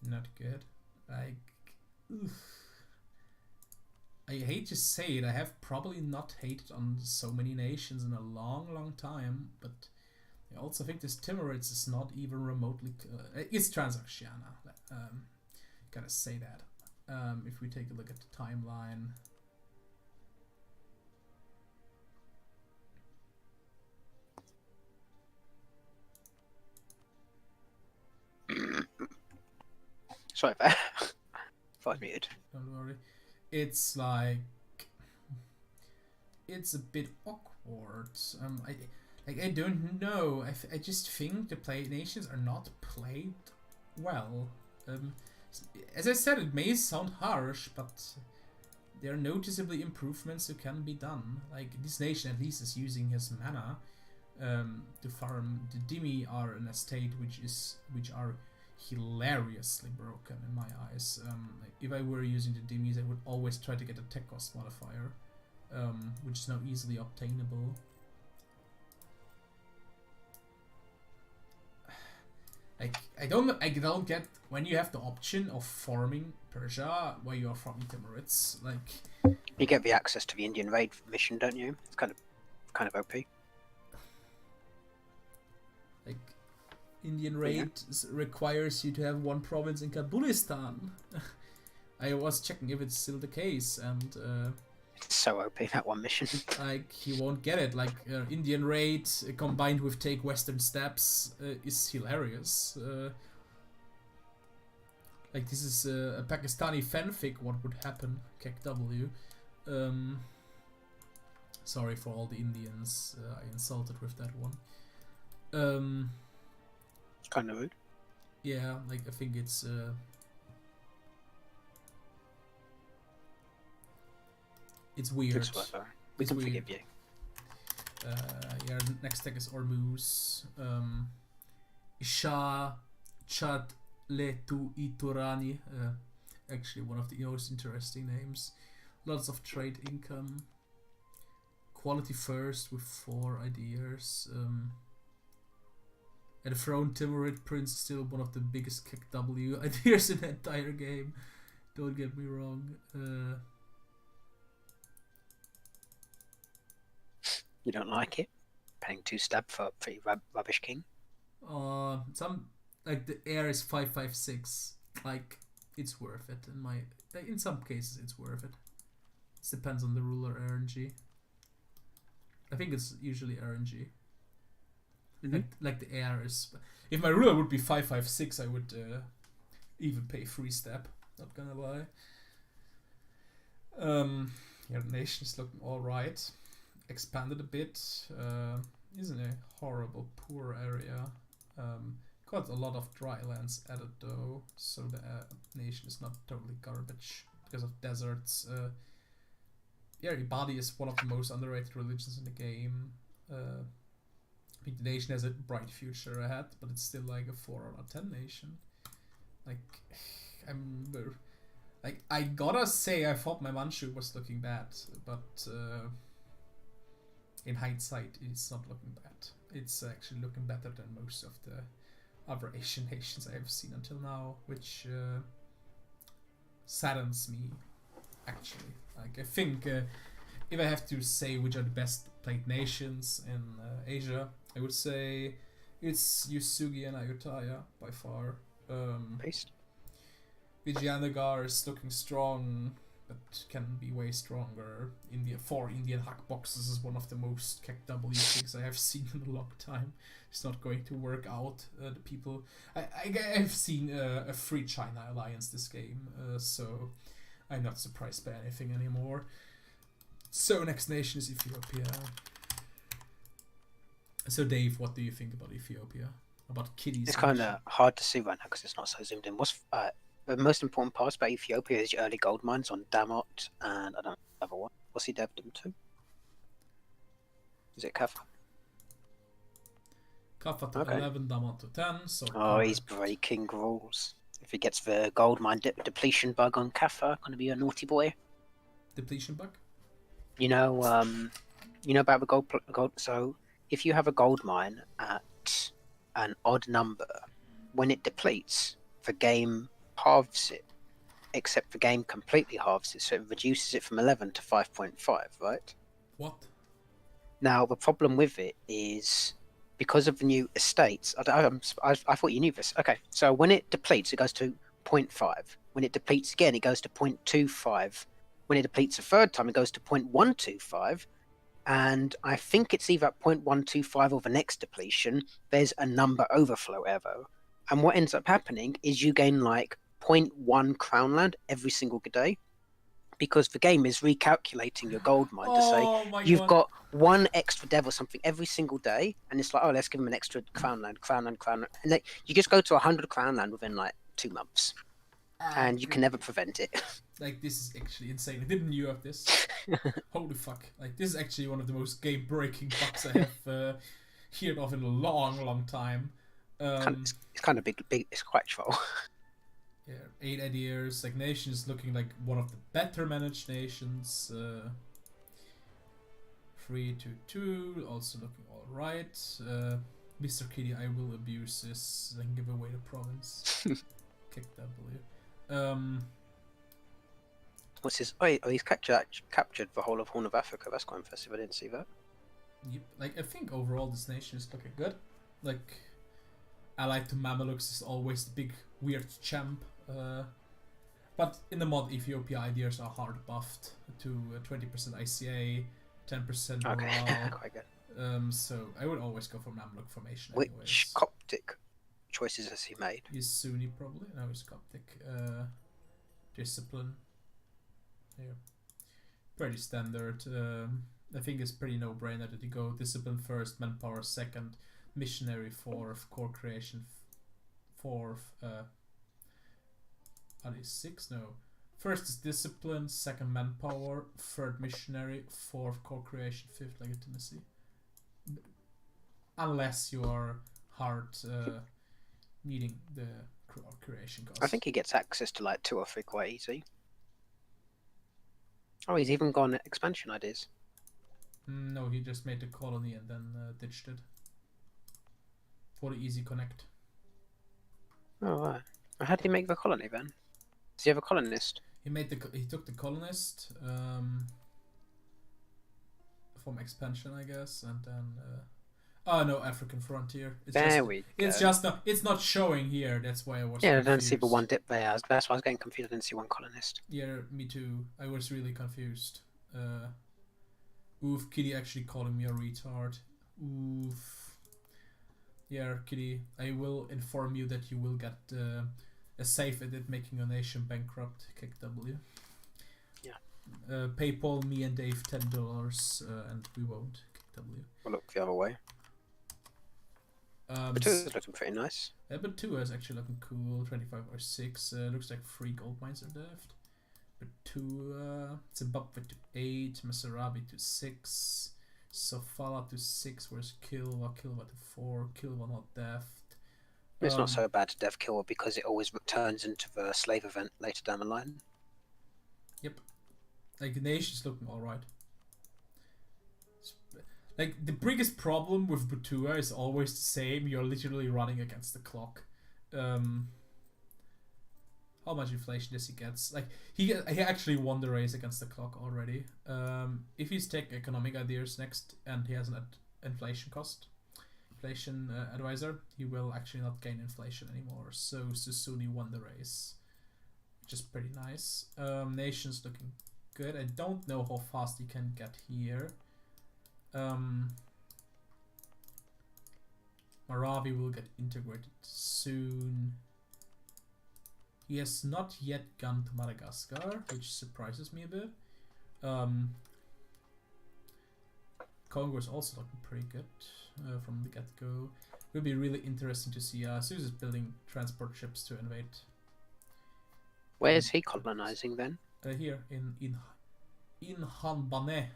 not good. Like, oof. I hate to say it, I have probably not hated on so many nations in a long time, but I also think this Timurids is not even remotely... it's Transoxiana. Gotta say that. If we take a look at the timeline... Sorry, I was muted. Don't worry. It's like... It's a bit awkward. I don't know. I just think the nations are not played well. As I said, it may sound harsh, but there are noticeably improvements that can be done. Like, this nation at least is using his mana to farm. The Dimi are an estate which are hilariously broken in my eyes. Like, if I were using the Dimis, I would always try to get a tech cost modifier, which is now easily obtainable. Like I don't get when you have the option of farming Persia where you are farming Timurids. Like You get the access to the Indian raid mission, don't you? It's kind of OP. Like Indian raid requires you to have one province in Kabulistan. I was checking if it's still the case, and It's so OP, that one mission. like you won't get it. Like Indian raid combined with take Western steps is hilarious. Like this is a Pakistani fanfic. What would happen? KW. Sorry for all the Indians I insulted with that one. Kind of rude. Yeah, like I think it's weird. It's whatever. We It's can weird. forgive you. Yeah, next tag is Ormuz. Isha Chad Letu Iturani. Actually, one of the most interesting names. Lots of trade income. Quality first with 4 ideas. And the Throne Timurid Prince is still one of the biggest KW ideas in the entire game. Don't get me wrong. You don't like it? Paying 2 stab for a pretty rubbish king? Some like the air is 556. Like it's worth it in some cases it's worth it. It depends on the ruler RNG. I think it's usually RNG. Like the air is. If my ruler would be 556, I would even pay 3 step. Not gonna lie. Yeah, the nation is looking all right. Expanded a bit. Isn't a horrible poor area. Got a lot of dry lands added though, so the nation is not totally garbage because of deserts. Yeah, Ibadi is one of the most underrated religions in the game. I think the nation has a bright future ahead, but it's still like a 4 out of 10 nation. Like, I gotta say, I thought my Manchu was looking bad, but in hindsight, it's not looking bad. It's actually looking better than most of the other Asian nations I have seen until now, which saddens me, actually. Like, I think if I have to say which are the best played nations in Asia, I would say it's Yusugi and Ayutthaya by far. Paste. Vijayanagar is looking strong, but can be way stronger. Indian hack boxes is one of the most KW things I have seen in a long time. It's not going to work out. The people, I've seen a free China alliance this game, so I'm not surprised by anything anymore. So next nation is Ethiopia. So Dave, what do you think about Ethiopia? About kitties? It's kind of hard to see right now because it's not so zoomed in. What's the most important part about Ethiopia is your early gold mines on Damot and I don't know the other one. What's he devved them to? Is it Kafa? Kafa to Okay. 11, Damot to 10. So Oh, he's breaking rules. If he gets the gold mine depletion bug on Kafa, gonna be a naughty boy. depletion bug. You know about the gold. So if you have a gold mine at an odd number, when it depletes, the game halves it, except the game completely halves it, so it reduces it from 11 to 5.5, right? What? Now the problem with it is because of the new estates. I thought you knew this. Okay, so when it depletes, it goes to 0.5. When it depletes again, it goes to 0.25. When it depletes a third time, it goes to 0.125. And I think it's either at 0.125 or the next depletion, there's a number overflow error. And what ends up happening is you gain like 0.1 crown land every single day because the game is recalculating your gold mine to say you've got 1 extra dev or something every single day. And it's like, oh, let's give them an extra crown land. And like, you just go to 100 crown land within like 2 months. And you can never prevent it. Like, this is actually insane. I didn't know of this. Holy fuck. Like, this is actually one of the most game-breaking bugs I have heard of in a long, long time. It's kind of big. It's quite troll. Yeah, 8 ideas. Like, nation is looking like one of the better managed nations. 3-2-2, also looking alright. Mr. Kitty, I will abuse this and give away the province. Kick W. What's his? Oh, he's captured the whole of Horn of Africa. That's quite impressive. I didn't see that. Yep. Like, I think overall this nation is looking good. Like, allied to Mamelukes is always the big weird champ. But in the mod, Ethiopia ideas are hard buffed to 20% ICA, 10% morale. Okay, quite good. So I would always go for Mamluk formation. Which anyways. Coptic choices has he made? He's Sunni probably. No, he's Coptic. Discipline. Yeah. Pretty standard. I think it's pretty no-brainer that you go discipline first, manpower second, missionary fourth, core creation fourth. Are they 6? No. First is discipline, second manpower, third missionary, fourth core creation, fifth legitimacy. Unless you are hard needing the creation cost. I think he gets access to like 2 or 3 quite easy. Oh, he's even gone expansion ideas. No, he just made the colony and then ditched it. For the easy connect. Oh, right. How did he make the colony then? Does he have a colonist? He took the colonist from expansion, I guess, and then oh no, African frontier. It's not showing here. That's why I was. Yeah, confused. I don't see the one dip there. That's why I was getting confused. I didn't see one colonist. Yeah, me too. I was really confused. Oof, Kitty actually calling me a retard. Oof. Yeah, Kitty, I will inform you that you will get a safe edit making your nation bankrupt. Kick W. Yeah. PayPal me and Dave $10 and we won't. Kick W. We'll look the other way. But 2 is looking pretty nice. Yeah, but 2 is actually looking cool. 25 or 6. Looks like 3 gold mines are left. But 2, Zimbabwe to 8, Masarabi to 6, Sofala to 6, where's Kilwa? Kilwa to 4, Kilwa not deft. It's not so bad to dev Kilwa because it always turns into the slave event later down the line. Yep. Like, the nation's looking alright. Like, the biggest problem with Butua is always the same. You're literally running against the clock. How much inflation does he get? Like, he actually won the race against the clock already. If he's taking economic ideas next and he has an inflation advisor, he will actually not gain inflation anymore. So Susuni won the race, which is pretty nice. Nation's looking good. I don't know how fast he can get here. Maravi will get integrated soon. He has not yet gone to Madagascar, which surprises me a bit. Congo is also looking pretty good from the get-go. Will be really interesting to see. Suze is building transport ships to invade. Where is he colonizing then? Here in Hanbane.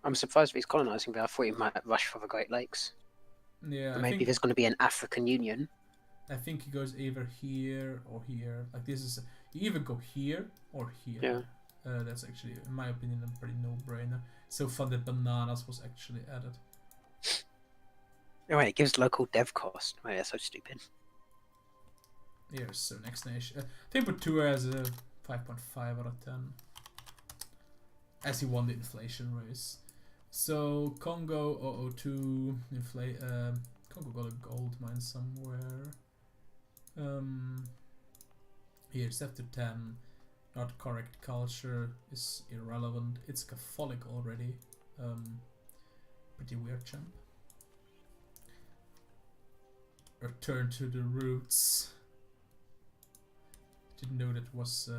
I'm surprised if he's colonizing there. I thought he might rush for the Great Lakes. Yeah, Or maybe there's going to be an African Union. I think he goes either here or here. Like, this is you either go here or here. Yeah. That's actually, in my opinion, a pretty no-brainer. So fun that bananas was actually added. Oh wait, it gives local dev cost. Oh, yeah, so stupid. Yeah, so next nation. I think Butua has a 5.5 out of 10. As he won the inflation race. So Congo 002 Congo got a gold mine somewhere. Here step to 10. Not correct culture is irrelevant. It's Catholic already. Pretty weird champ. Return to the roots. Didn't know that was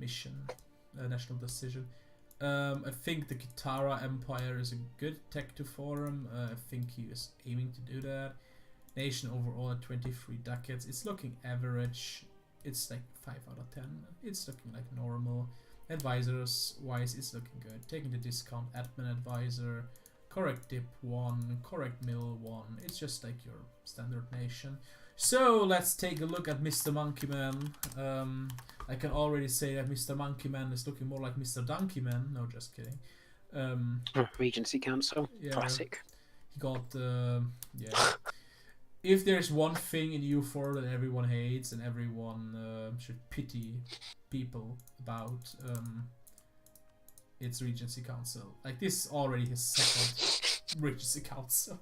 mission. National decision. I think the Kitara Empire is a good tech to forum. I think he is aiming to do that. Nation overall at 23 ducats. It's looking average. It's like 5 out of 10. It's looking like normal. Advisors wise, it's looking good. Taking the discount, admin advisor, correct dip 1, correct mill 1. It's just like your standard nation. So let's take a look at Mr. Monkey Man. I can already say that Mr. Monkey Man is looking more like Mr. Donkey Man. No, just kidding. Regency Council, Yeah. classic. He got yeah. If there's one thing in EU4 that everyone hates and everyone should pity people about, it's Regency Council. Like, this is already his second Regency Council.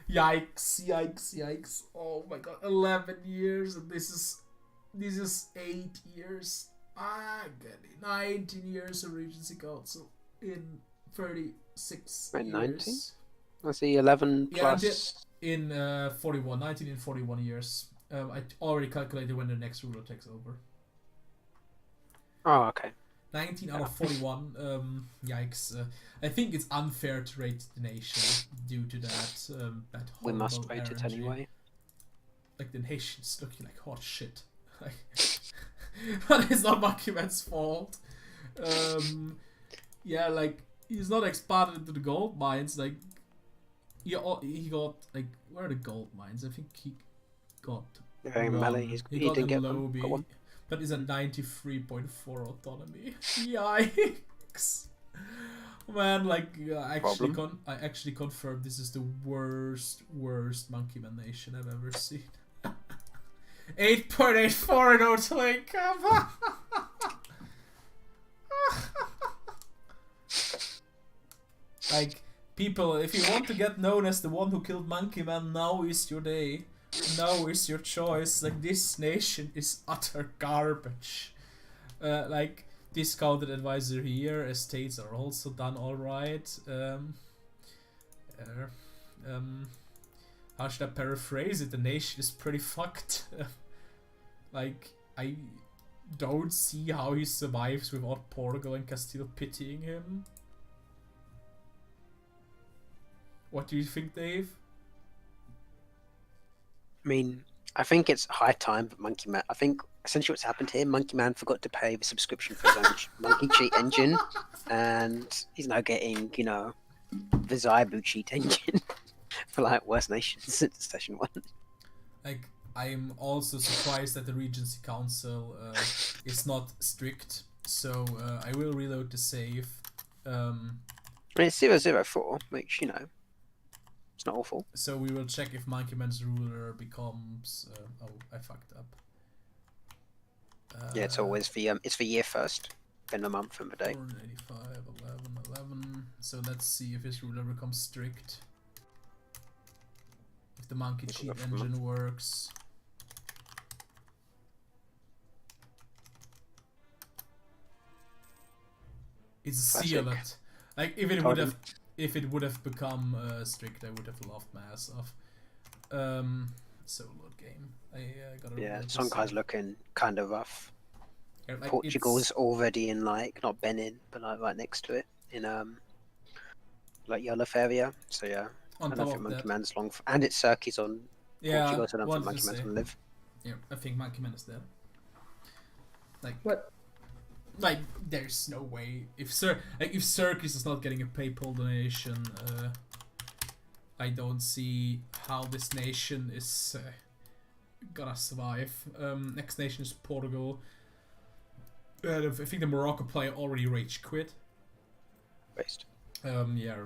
Yikes, yikes, yikes. Oh my god, 11 years, and this is 8 years. Get it. 19 years of Regency Council in 36 Wait, years. 19? Let's see, 11 Yeah, plus... in 19 in 41 years. I already calculated when the next ruler takes over. Oh, okay. 19 out of 41. Yikes. I think it's unfair to rate the nation due to that. That We must horrible rate it RNG. anyway. Like, the nation's looking like hot shit. Like, but it's not Monkey Man's fault. Yeah, like, he's not expanded into the gold mines. Like, he got, like, where are the gold mines? I think he got Very one. melee. He He got didn't a get Lobby, one. but is at 93.4 autonomy. Yikes! Man, like, I actually confirmed this is the worst Monkey Man nation I've ever seen. 8.84 in autonomy. Come on. Like, people, if you want to get known as the one who killed Monkey Man, now is your day. Now is your choice. Like, this nation is utter garbage. Like, discounted advisor here. Estates are also done alright. How should I paraphrase it? The nation is pretty fucked. Like, I don't see how he survives without Portugal and Castile pitying him. What do you think, Dave? I mean, I think it's high time for Monkey Man. I think essentially what's happened here, Monkey Man forgot to pay the subscription for his own Monkey Cheat engine, and he's now getting, you know, the Zaibu cheat engine for like worst nations since session 1. Like, I'm also surprised that the Regency Council is not strict, so I will reload the save. I mean, it's 004, which, you know, it's not awful. So we will check if Monkey Man's ruler becomes... oh, I fucked up. Yeah, it's always it's the year first, then the month and the day. 485, 11. So let's see if his ruler becomes strict. If the monkey It'll cheat go for a engine works. It's a Classic. sealet. Like, if it would have become strict, I would have loved Massive. Solo game. I gotta. Yeah, Sonkai's looking kind of rough. Yeah, like, Portugal's already in, like, not Benin, but like right next to it in like Yolof area. So yeah, on I top don't think of Monkey that, Man's long, and it's Circuit's on yeah, Portugal, so I don't think wanted Monkey to Man's say. gonna live. Yeah, I think Monkey Man is dead. Like What? Like, there's no way if Circus is not getting a PayPal donation, I don't see how this nation is gonna survive. Next nation is Portugal. I think the Morocco player already rage quit. Based. Yeah,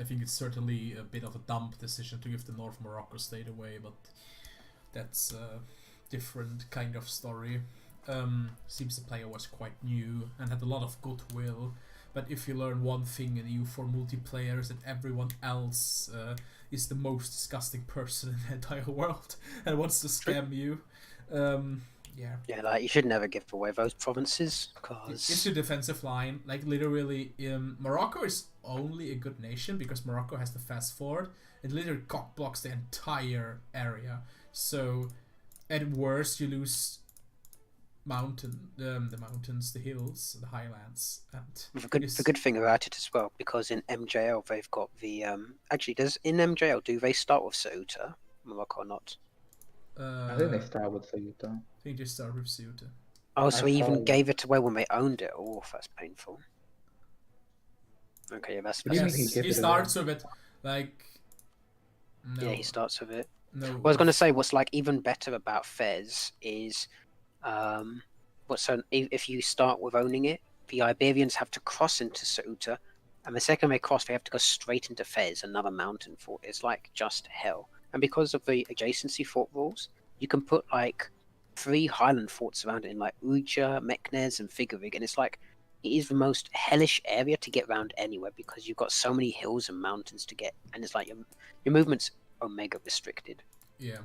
I think it's certainly a bit of a dumb decision to give the North Morocco state away, but that's a different kind of story. Seems the player was quite new and had a lot of goodwill, but if you learn one thing in EU4 multiplayer is that everyone else is the most disgusting person in the entire world and wants to scam you. Yeah. Yeah, like you should never give away those provinces It's because your defensive line. Like, literally, Morocco is only a good nation because Morocco has the fast forward. It literally cock blocks the entire area. So, at worst, you lose the mountains, the hills, the highlands, and the good thing about it as well, because in MJL they've got the actually in MJL do they start with Ceuta, Morocco or not? I think they start with Ceuta. I think they start with Ceuta. Oh, so I he even thought- gave it away when they owned it. Oh, that's painful. Okay, yeah, that's What do you Yes, mean he gave he it starts with it, like... No, yeah, he starts with it. no. Well, I was going to say, what's like even better about Fez is, if you start with owning it, the Iberians have to cross into Ceuta, And the second they cross, they have to go straight into Fez, another mountain fort. It's like just hell. And because of the adjacency fort rules, you can put like 3 Highland forts around it in like Uja, Meknes, and Figurig, and it's like it is the most hellish area to get around anywhere because you've got so many hills and mountains to get, and it's like your movement's omega restricted. Yeah.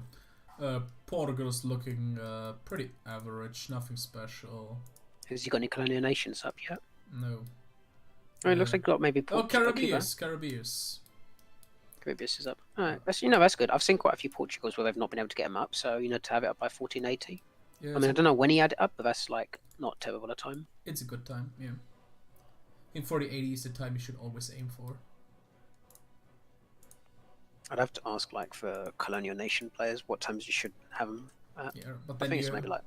Portugal's looking pretty average, nothing special. Has he got any colonial nations up yet? No. Oh, it looks like got maybe. Caribbeans. Caribbeans is up. Alright, that's good. I've seen quite a few Portugals where they've not been able to get them up, so to have it up by 1480. Yeah, I mean, I don't know when he had it up, but that's like not terrible a time. It's a good time, yeah. In 4080 is the time you should always aim for. I'd have to ask like for colonial nation players what times you should have them at. Yeah, but I then think it's maybe like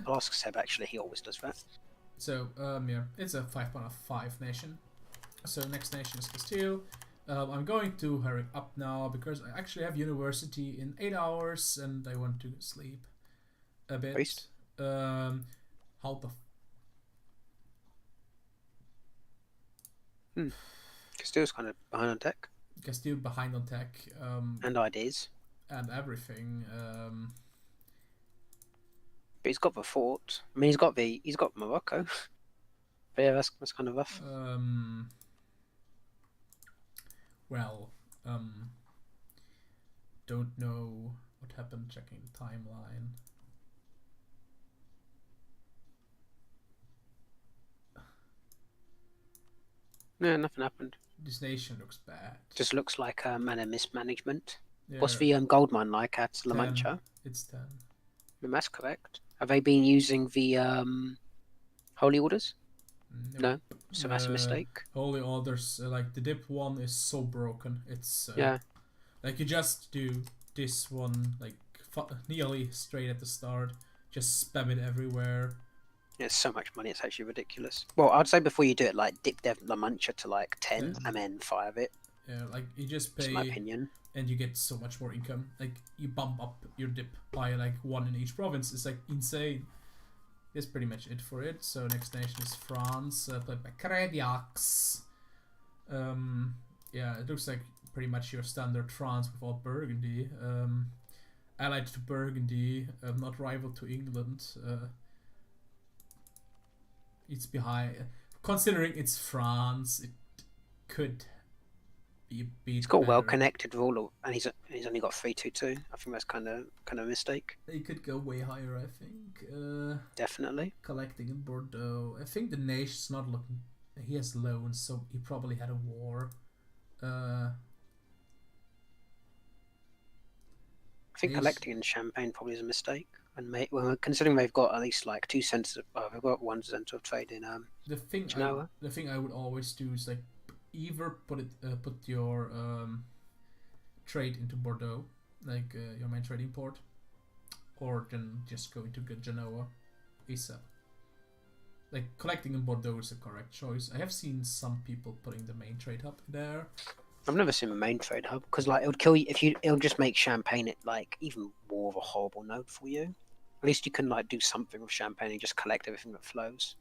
I'll ask Seb actually, he always does that. So, yeah, it's a 5.5 nation. So next nation is Castile. I'm going to hurry up now because I actually have university in 8 hours and I want to sleep a bit. Priest? How the Castile's kind of behind on tech. Castile behind on tech. And ideas. And everything. But he's got the fort. I mean, he's got Morocco. But yeah, that's kind of rough. Well, don't know what happened. Checking the timeline. No, nothing happened. This nation looks bad. Just looks like man of mismanagement. Yeah, What's the gold mine like at La 10. Mancha? It's 10. That's correct. Have they been using the holy orders? No. So that's a mistake. Holy orders, like the dip one is so broken. It's yeah. Like you just do this one like nearly straight at the start, just spam it everywhere. Yeah, it's so much money, it's actually ridiculous. Well, I'd say before you do it, like dip Dev La Mancha to like 10 and then fire it. Yeah, like you just pay. That's my opinion. And you get so much more income. Like you bump up your dip by like 1 in each province. It's like insane. That's pretty much it for it. So next nation is France, played by Crediacs. Yeah, it looks like pretty much your standard France without Burgundy. Allied to Burgundy, not rival to England. It's behind. Considering it's France, it could be a bit. He's got better. well connected rule, and he's only got 322. I think that's kind of a mistake. They could go way higher, I think. Definitely. Collecting in Bordeaux. I think the nation's not looking. He has loans, so he probably had a war. I think collecting in Champagne probably is a mistake. And considering they've got at least like 2 centers, they've got 1 center of trade in the thing I would always do is like either put your trade into Bordeaux, like your main trading port, or then just go into Genoa, ASAP. Like collecting in Bordeaux is the correct choice. I have seen some people putting the main trade hub there. I've never seen a main trade hub because like it would kill you if it'll just make Champagne it like even more of a horrible node for you. At least you can like do something with Champagne and just collect everything that flows.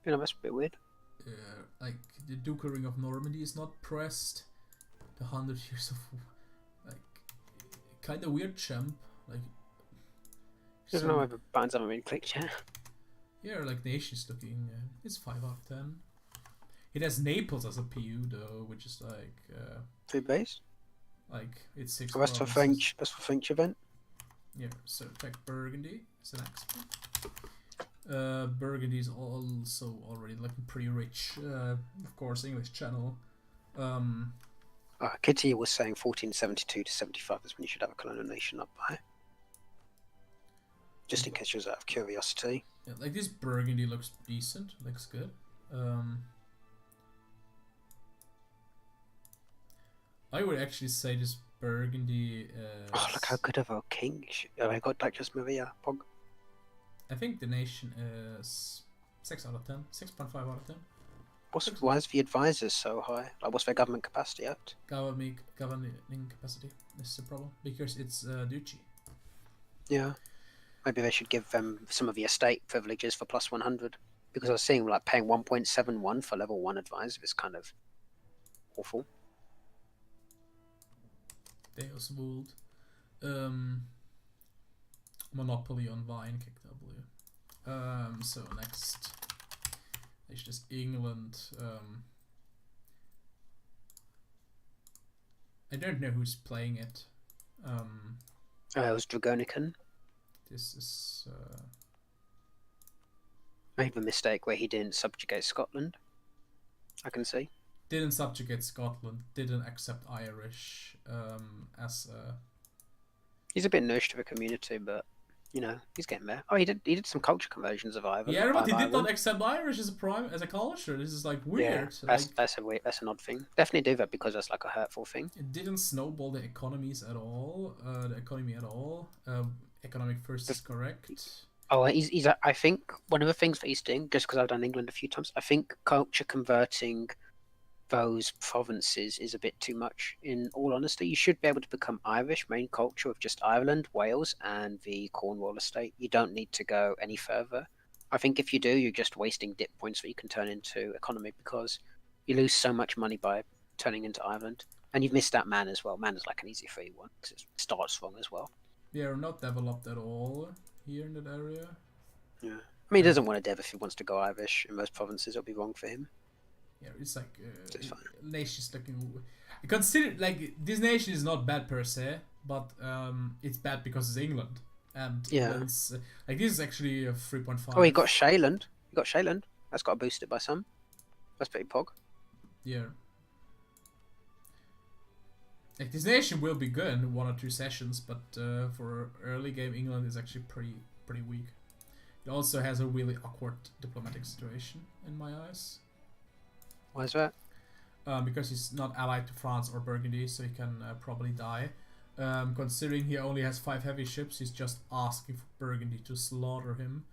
You know, that's a bit weird. Like the Duke-Ring of Normandy is not pressed. The 100 Years of like kind of weird champ. Like I don't know if the buttons haven't been clicked yet. Yeah, like nation's looking. It's 5 out of 10. It has Naples as a PU though, which is like 3 base. Like it's 6. Oh, that's for French. That's for French event. Yeah. So take Burgundy is the next one. Burgundy is also already looking pretty rich. Of course, English channel. Kitty was saying 1472 to 75 is when you should have a colonial nation up by. Just in case you're out of curiosity. Yeah, like this Burgundy looks decent. Looks good. I would actually say this Burgundy. Oh, look how good of a king! I got like just Maria Pog. I think the nation is 6 out of 10, 6.5 out of 10. Why is the advisors so high? Like, what's their government capacity at? Governing capacity. This is the problem because it's duchy. Yeah, maybe they should give them some of the estate privileges for plus 100. Because I was seeing like paying 1.71 for level 1 advisor is kind of awful. Deus Vult. Monopoly on Vine, kick W. So next is just England. I don't know who's playing it. It was Dragonican. This is Made a mistake where he didn't subjugate Scotland. I can see. didn't subjugate Scotland. Didn't accept Irish as a. He's a bit niche to the community, but he's getting there. Oh, he did some culture conversions of Ireland. Yeah, but he did not accept Irish as a culture. This is like weird. Yeah, that's an odd thing. Definitely do that because that's like a hurtful thing. It didn't snowball the economies at all. Economic first is correct. Oh, he's. I think one of the things that he's doing, just because I've done England a few times, I think culture converting those provinces is a bit too much. In all honesty, you should be able to become Irish main culture of just Ireland, Wales, and the Cornwall estate. You don't need to go any further. I think if you do, you're just wasting dip points that you can turn into economy because you lose so much money by turning into Ireland, and you've missed out Man as well. Man is like an easy free one because it starts wrong as well. Yeah, we're not developed at all here in that area. Yeah, I mean, he doesn't want to dev if he wants to go Irish in most provinces. It'll be wrong for him. Yeah, it's like It's fine. nations looking. Consider like this nation is not bad per se, but it's bad because it's England, and Yeah. it's, like this is actually a 3.5. Oh, he got Shayland. That's got boosted by some. That's pretty pog. Yeah. Like this nation will be good in 1 or 2 sessions, but for early game England is actually pretty weak. It also has a really awkward diplomatic situation in my eyes. Why is that? Because he's not allied to France or Burgundy, so he can probably die. Considering he only has 5 heavy ships, he's just asking for Burgundy to slaughter him.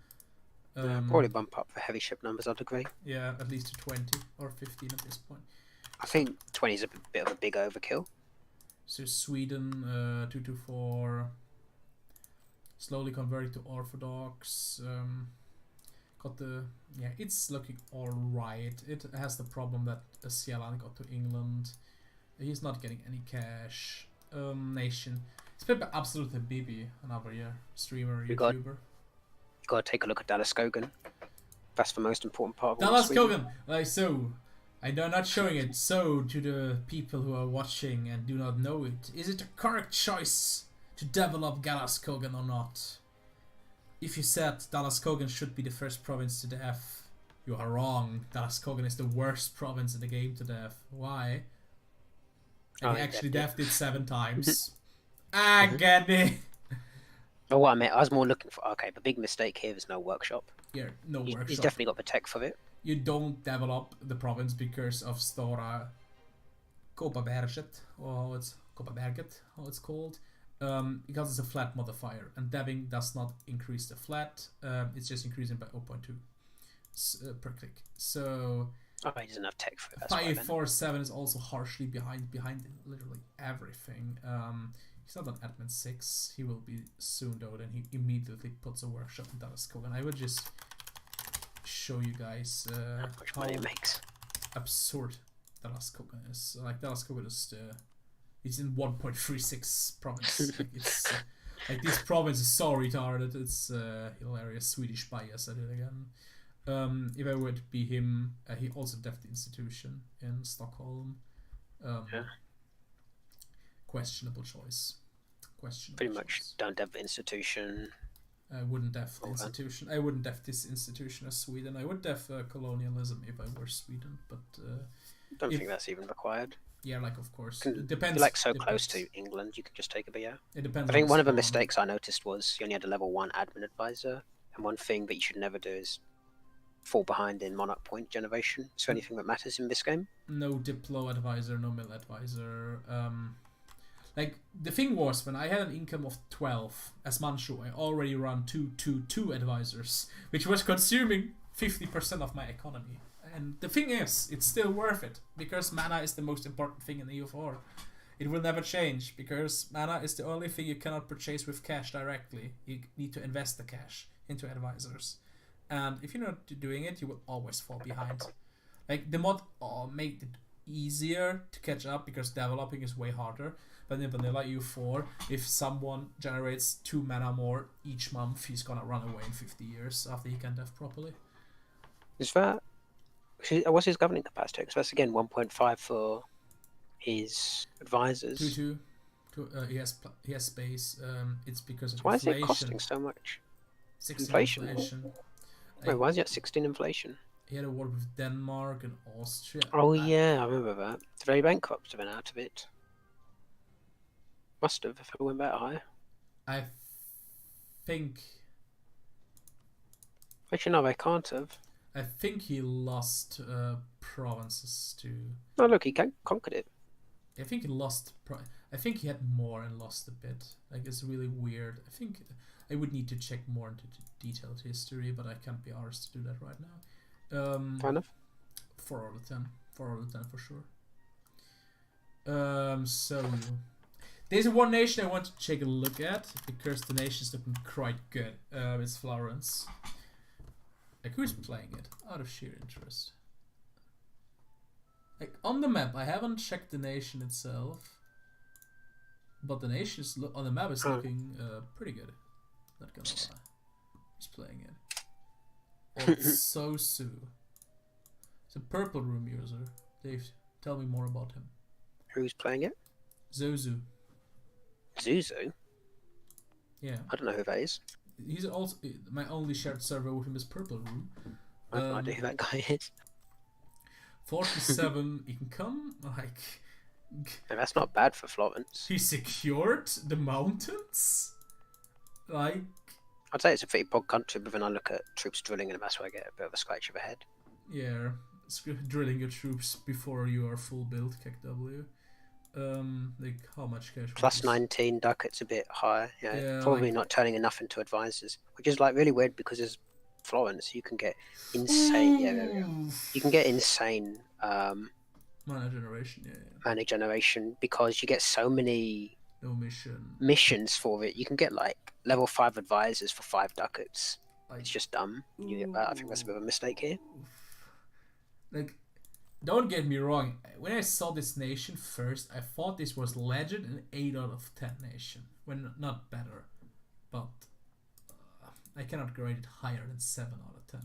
Probably bump up the heavy ship numbers, I'd agree. Yeah, at least to 20 or 15 at this point. I think 20 is a bit of a big overkill. So Sweden, 224, slowly converting to Orthodox. It's looking alright. It has the problem that Sielan got to England. He's not getting any cash. Nation. It's been absolutely BB another year. Streamer, You YouTuber. got- Got to take a look at Dallas Kogan. That's the most important part of Dallas Sweden. Kogan! I'm not showing it. So, to the people who are watching and do not know it, is it a correct choice to develop Dallas Kogan or not? If you said Dallas Kogan should be the first province to dev, you are wrong. Dallas Kogan is the worst province in the game to dev. Why? And he actually dev'd it 7 times. Get it! Oh, what I meant, I was more looking for. Okay, the big mistake here is no workshop. Yeah, no workshop. He's definitely got the tech for it. You don't develop the province because of Stora Kopparberget, or Kopparberget, how it's called, because it's a flat modifier, and deving does not increase the flat. It's just increasing by 0.2 per click. So Oh, he doesn't have tech for it. That's what I meant. 547 is also harshly behind literally everything. He's not on admin 6. He will be soon though. Then he immediately puts a workshop in Dallas Kogan. I would just show you guys How much money it makes. absurd Dallas Kogan is. Like Dallas Kogan is he's in 1.36 province. Like it's like this province is so retarded. It's hilarious. Swedish bias. I did again. If I were to be him, he also left the institution in Stockholm. Yeah. Questionable choice. Pretty much don't have the institution. I wouldn't def the Okay. institution. I wouldn't def this institution as Sweden. I would def colonialism if I were Sweden, but Don't If- think that's even required. yeah, like of course, Can- it depends. You're like so depends. close to England, you could just take a BO. It depends. I think one of the spawn. mistakes I noticed was you only had a level 1 admin advisor, and one thing that you should never do is fall behind in monarch point generation. Is there anything that matters in this game? No Diplo advisor, no Mill advisor. Like the thing was when I had an income of 12 as Manchu, I already run 2 advisors, which was consuming 50% of my economy. And the thing is, it's still worth it because mana is the most important thing in EU4. It will never change because mana is the only thing you cannot purchase with cash directly. You need to invest the cash into advisors. And if you're not doing it, you will always fall behind. Like the mod made it easier to catch up because developing is way harder. But in vanilla EU4, if someone generates 2 mana more each month, he's gonna run away in 50 years after he can dev properly. Is that... What's his governing capacity? Because that's again 1.5 for his advisors. 2-2. He has space. It's because of Why is inflation. it costing so much? 16 inflation? inflation. Wait, why is he at 16 inflation? He had a war with Denmark and Austria. Oh yeah, I remember that. Did they bankrupt have been out of it? Must have, if it went that high. I think. Actually, no, they can't have. I think he lost provinces to. Oh look, he conquered it. I think he lost. I think he had more and lost a bit. Like, it's really weird. I think I would need to check more into detailed history, but I can't be arsed to do that right now. Fair enough. 4 out of 10. 4 out of 10 for sure. So there's one nation I want to take a look at because the nation's looking quite good. It's Florence. Like, who's playing it? Out of sheer interest. Like, on the map, I haven't checked the nation itself, but the nation is on the map is looking pretty good. Not gonna lie. Who's playing it? Sosu. It's a purple room user. Dave, tell me more about him. Who's playing it? Zozu. Zuzu? Yeah. I don't know who that is. He's also my only shared server with him is Purple Room. I have no idea who that guy is. 47 income, like. And that's not bad for Florence. He secured the mountains. Like. I'd say it's a pretty bog country, but then I look at troops drilling, and that's where I get a bit of a scratch of a head. Yeah, drilling your troops before you are full build, KW. Like, how much cash? Plus 19 ducats a bit high. Yeah, probably like, not turning enough into advisors, which is like really weird because as Florence, you can get insane. You can get insane mana generation. Mana generation because you get so many missions for it. You can get like level 5 advisors for 5 ducats. Like, it's just dumb. You get that. I think that's a bit of a mistake here. Like, don't get me wrong. When I saw this nation first, I thought this was legend an 8 out of 10 nation. When not better, but I cannot grade it higher than 7 out of 10.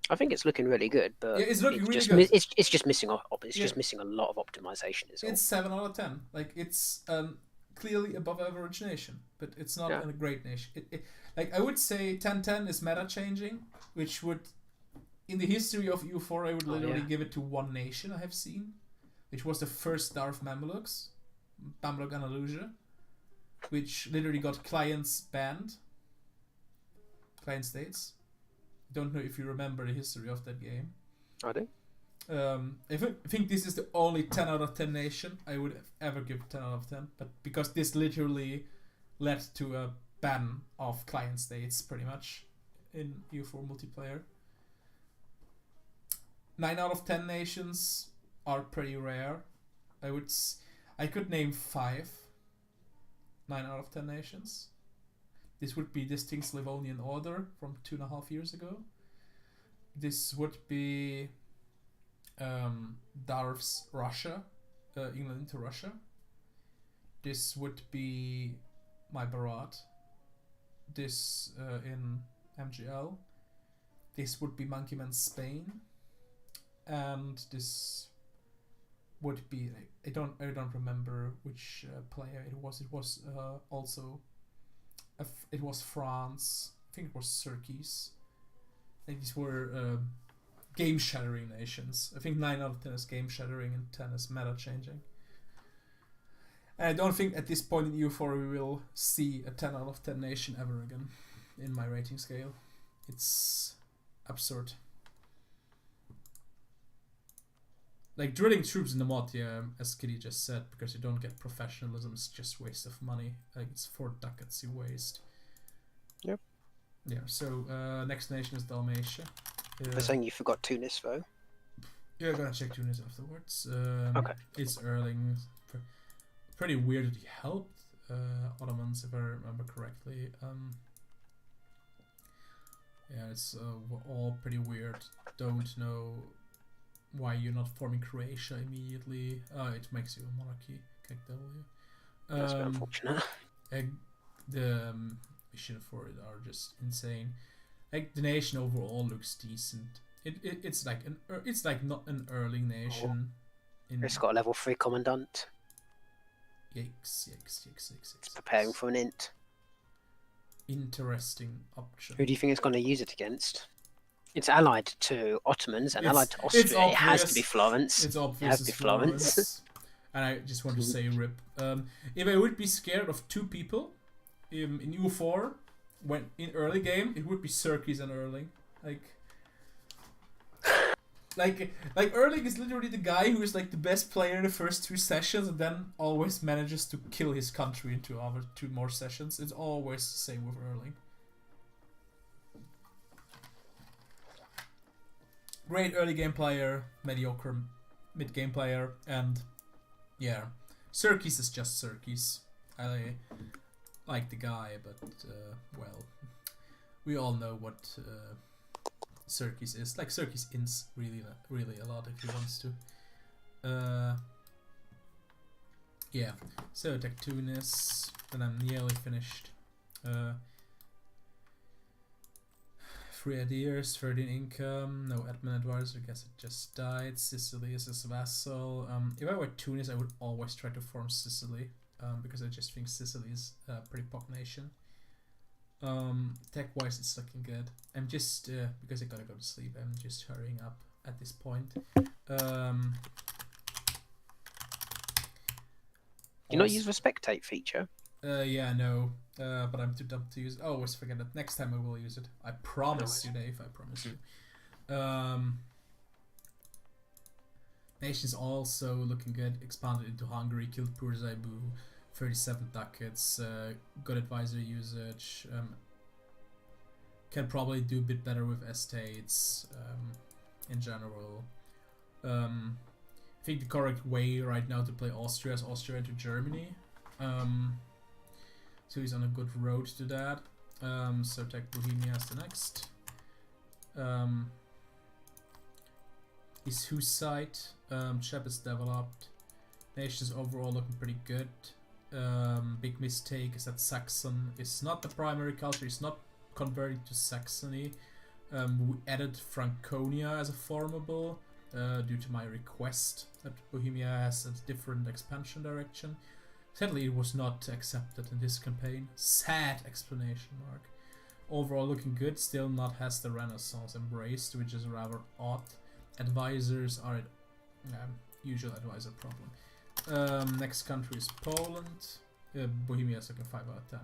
I think it's looking really good, but yeah, it's looking really just, good. It's just missing. Just missing a lot of optimization. It's 7 out of 10. Like, it's clearly above average nation, but it's not a great nation. Like, I would say 10-10 is meta changing, which would. In the history of EU4, I would literally give it to one nation I have seen, which was the first star of Mamluks, Mamluk Andalusia, which literally got clients banned. Client states. Don't know if you remember the history of that game. I do. I think this is the only 10 out of 10 nation I would ever give 10 out of 10, but because this literally led to a ban of client states, pretty much, in EU4 multiplayer. 9 out of 10 nations are pretty rare. I could name 5 9 out of 10 nations. This would be Distinct Slavonian Order from 2.5 years ago. This would be Darv's Russia, England into Russia. This would be my Barat. This in MJL. This would be Monkeyman Spain. And this would be I don't remember which player it was. It was also it was France. I think it was Turkeys. I think these were game shattering nations. I think 9 out of 10 is game shattering and 10 is meta changing. And I don't think at this point in EU4 we will see a 10 out of 10 nation ever again in my rating scale. It's absurd. Like, drilling troops in the mod, as Kitty just said, because you don't get professionalism, it's just waste of money. Like, it's 4 ducats you waste. Yep. Yeah, so next nation is Dalmatia. They're saying you forgot Tunis, though. Yeah, I'm gonna check Tunis afterwards. Okay. It's Erling. Pretty weird that he helped Ottomans, if I remember correctly. Yeah, it's all pretty weird. Don't know why you're not forming Croatia immediately. It makes you a monarchy. KW. That's a bit unfortunate. The mission for it are just insane. Like the nation overall looks decent. It's like not an early nation. It's got a level 3 commandant. Yikes. It's preparing for an int. Interesting option. Who do you think it's going to use it against? It's allied to Ottomans and allied to Austria. It has to be Florence. It's obvious. It has to be Florence. And I just want to say rip. If I would be scared of two people in EU4, when in early game, it would be Xerxes and Erling. Like Erling is literally the guy who is like the best player in the first 2 sessions and then always manages to kill his country in 2 more sessions. It's always the same with Erling. Great early game player, mediocre mid game player, and yeah, Xerxes is just Xerxes. I like the guy, but well, we all know what Xerxes is. Like Xerxes ints really a lot if he wants to. Yeah, so attack Tunis, and I'm nearly finished. 3 ideas, 13 income, no admin advisor, I guess it just died. Sicily is his vassal. If I were Tunis, I would always try to form Sicily, because I just think Sicily is a pretty pop nation. Tech-wise, it's looking good. I'm just, because I gotta go to sleep, I'm just hurrying up at this point. You not use the spectate feature? Yeah, no. But I'm too dumb to use it. Oh, I always forget it. Next time I will use it. I promise you, Dave. I promise you. Nation's also looking good. Expanded into Hungary. Killed poor Zaibu. 37 ducats. Good advisor usage. Can probably do a bit better with estates. In general. I think the correct way right now to play Austria is Austria into Germany. So he's on a good road to that. So take Bohemia as the next. Is whose side? Chep is developed. Nations overall looking pretty good. Big mistake is that Saxon is not the primary culture. It's not converting to Saxony. We added Franconia as a formable due to my request that Bohemia has a different expansion direction. Sadly, it was not accepted in this campaign. Sad explanation mark. Overall looking good, still not has the Renaissance embraced, which is rather odd. Advisors are usual advisor problem. Next country is Poland. Bohemia is looking 5 out of 10.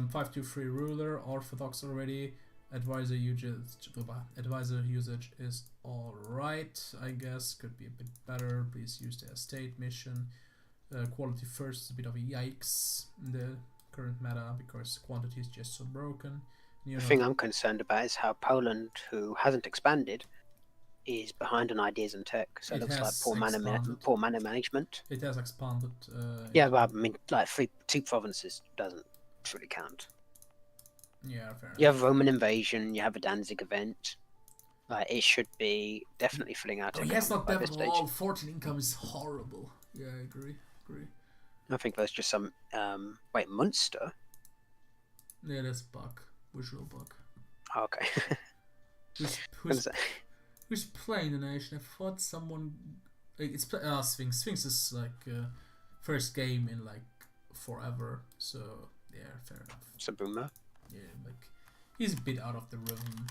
523 ruler, Orthodox already. Advisor usage is alright, I guess. Could be a bit better. Please use the estate mission. Quality first is a bit of a yikes in the current meta because quantity is just so broken. The thing I'm concerned about is how Poland, who hasn't expanded, is behind on ideas and tech. So it looks like poor mana management. It has expanded. Yeah, but I mean, like 2 provinces doesn't truly count. Yeah, fair enough. You have Roman invasion. You have a Danzig event. Like it should be definitely filling out. He has not developed all. 14 income is horrible. Yeah, I agree. I think there's just some wait, Munster? Yeah, that's bug. Visual bug. Oh, okay. Who's playing the nation? I thought someone it's Sphinx. Sphinx is like first game in like forever, so yeah, fair enough. Sabuma? Yeah, like he's a bit out of the rhythm,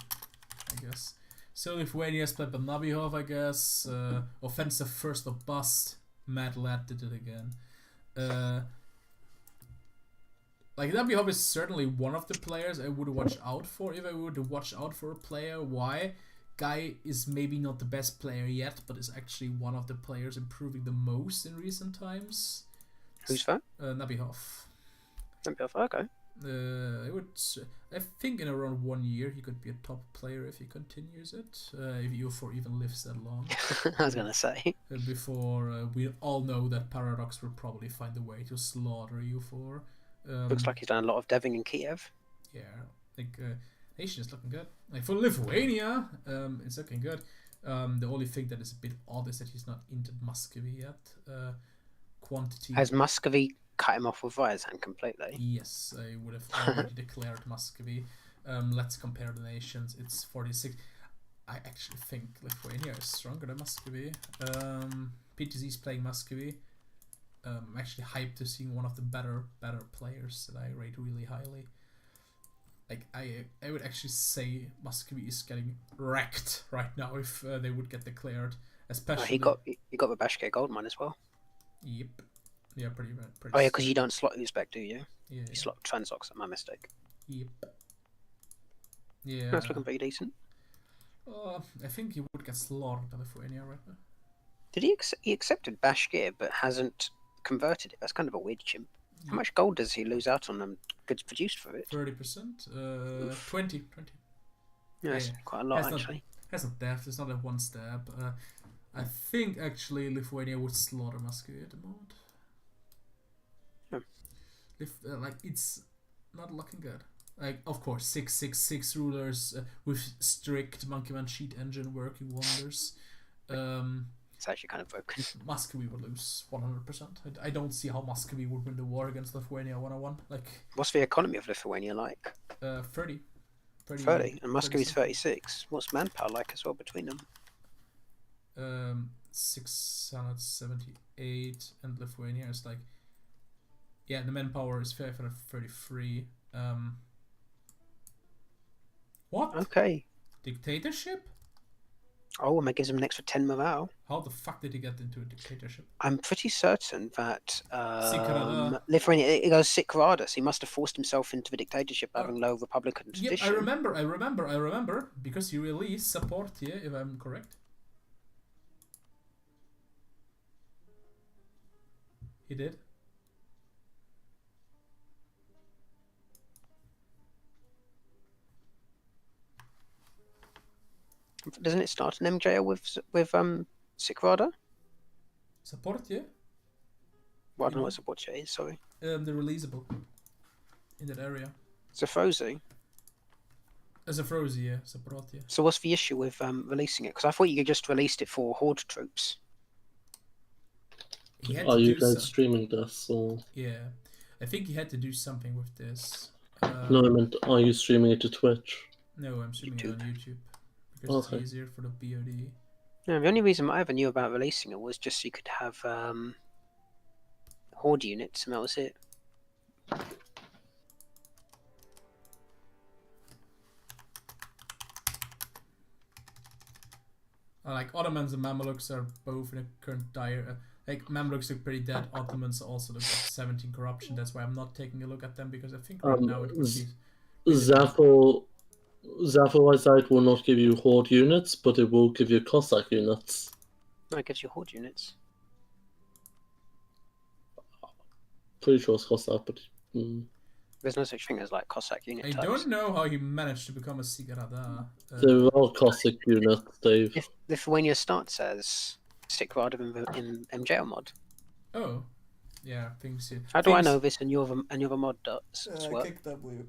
I guess. So Lithuania's played by Nabihov, I guess. Offensive first or bust. Mad Lad did it again. Like Nabihov is certainly one of the players I would watch out for if I were to watch out for a player. Why? Guy is maybe not the best player yet, but is actually one of the players improving the most in recent times. Who's that? Nabihov. Nabihov, okay. I think in around 1 year he could be a top player if he continues it. If EU4 even lives that long. I was gonna say. Before we all know that Paradox will probably find a way to slaughter EU4. Looks like he's done a lot of deving in Kiev. Yeah, like nation is looking good. Like for Lithuania, it's looking good. The only thing that is a bit odd is that he's not entered Muscovy yet. Quantity. Has Muscovy cut him off with Ryazan completely? Yes, I would have already declared Muscovy. Let's compare the nations. It's 46. I actually think Lithuania is stronger than Muscovy. PTZ is playing Muscovy. I'm actually hyped to seeing one of the better players that I rate really highly. Like I would actually say Muscovy is getting wrecked right now if they would get declared. Especially He got the Bashkir gold mine as well. Yep. Yeah, pretty. Oh yeah, because you don't slot Uzbek, do you? Yeah. You slot Transox. My mistake. Yep. Yeah. That's looking pretty decent. I think he would get slaughtered by Lithuania right now. Did he accepted Bashkir but hasn't converted it? That's kind of a weird chimp. How much gold does he lose out on them goods produced for it? 30%. 20. Yeah, that's quite a lot actually. That's not death. It's not a one stab. I think actually Lithuania would slaughter Muscovy at the moment. Like it's not looking good. Like of course 666 rulers with strict Monkey Man cheat engine working wonders. It's actually kind of broken. Muscovy would lose 100%. I don't see how Muscovy would win the war against Lithuania 1-on-1. Like what's the economy of Lithuania like? 30. 30 and Muscovy's 36. What's manpower like as well between them? 678 and Lithuania is like, yeah, the manpower is 533. What? Okay. Dictatorship? Oh, and that gives him an extra 10 morale. How the fuck did he get into a dictatorship? I'm pretty certain that Sikrada. Lithuania, it goes Sikrada, so he must have forced himself into the dictatorship having low Republican Yep, tradition. I remember, because he released support here, if I'm correct. He did. Doesn't it start an MJL with Sikrada? Support, yeah? Well, I don't know what support share is, sorry. The releasable in that area. Zafrozi. As a Frozy, yeah, support, yeah. So what's the issue with releasing it? Because I thought you just released it for Horde troops. Are you guys streaming this or? Yeah, I think he had to do something with this. No, I meant, are you streaming it to Twitch? No, I'm streaming it on YouTube because it's easier for the BOD. No, the only reason I ever knew about releasing it was just so you could have Horde units, and that was it. Like Ottomans and Mamelukes are both in a current dire. Like Mamelukes look pretty dead. Ottomans also look like 17 corruption. That's why I'm not taking a look at them because I think right now it would be. Zafo side will not give you Horde units, but it will give you Cossack units. No, it gives you Horde units. Pretty sure it's Cossack, but. There's no such thing as like Cossack unit types. I don't know how he managed to become a Sigrada. There are Cossack units, Dave. If Lithuania starts as Sikrada in MJL mod. Oh, yeah, things. How do I know this and you're the mod dots? Kick W.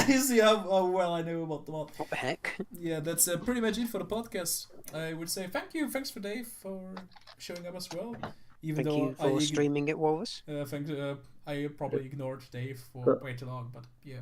You see how well I know about the mod. What the heck? Yeah, that's pretty much it for the podcast. I would say thanks for Dave for showing up as well. Even Thank you for streaming it, Walrus. I probably ignored Dave for way too long, but yeah.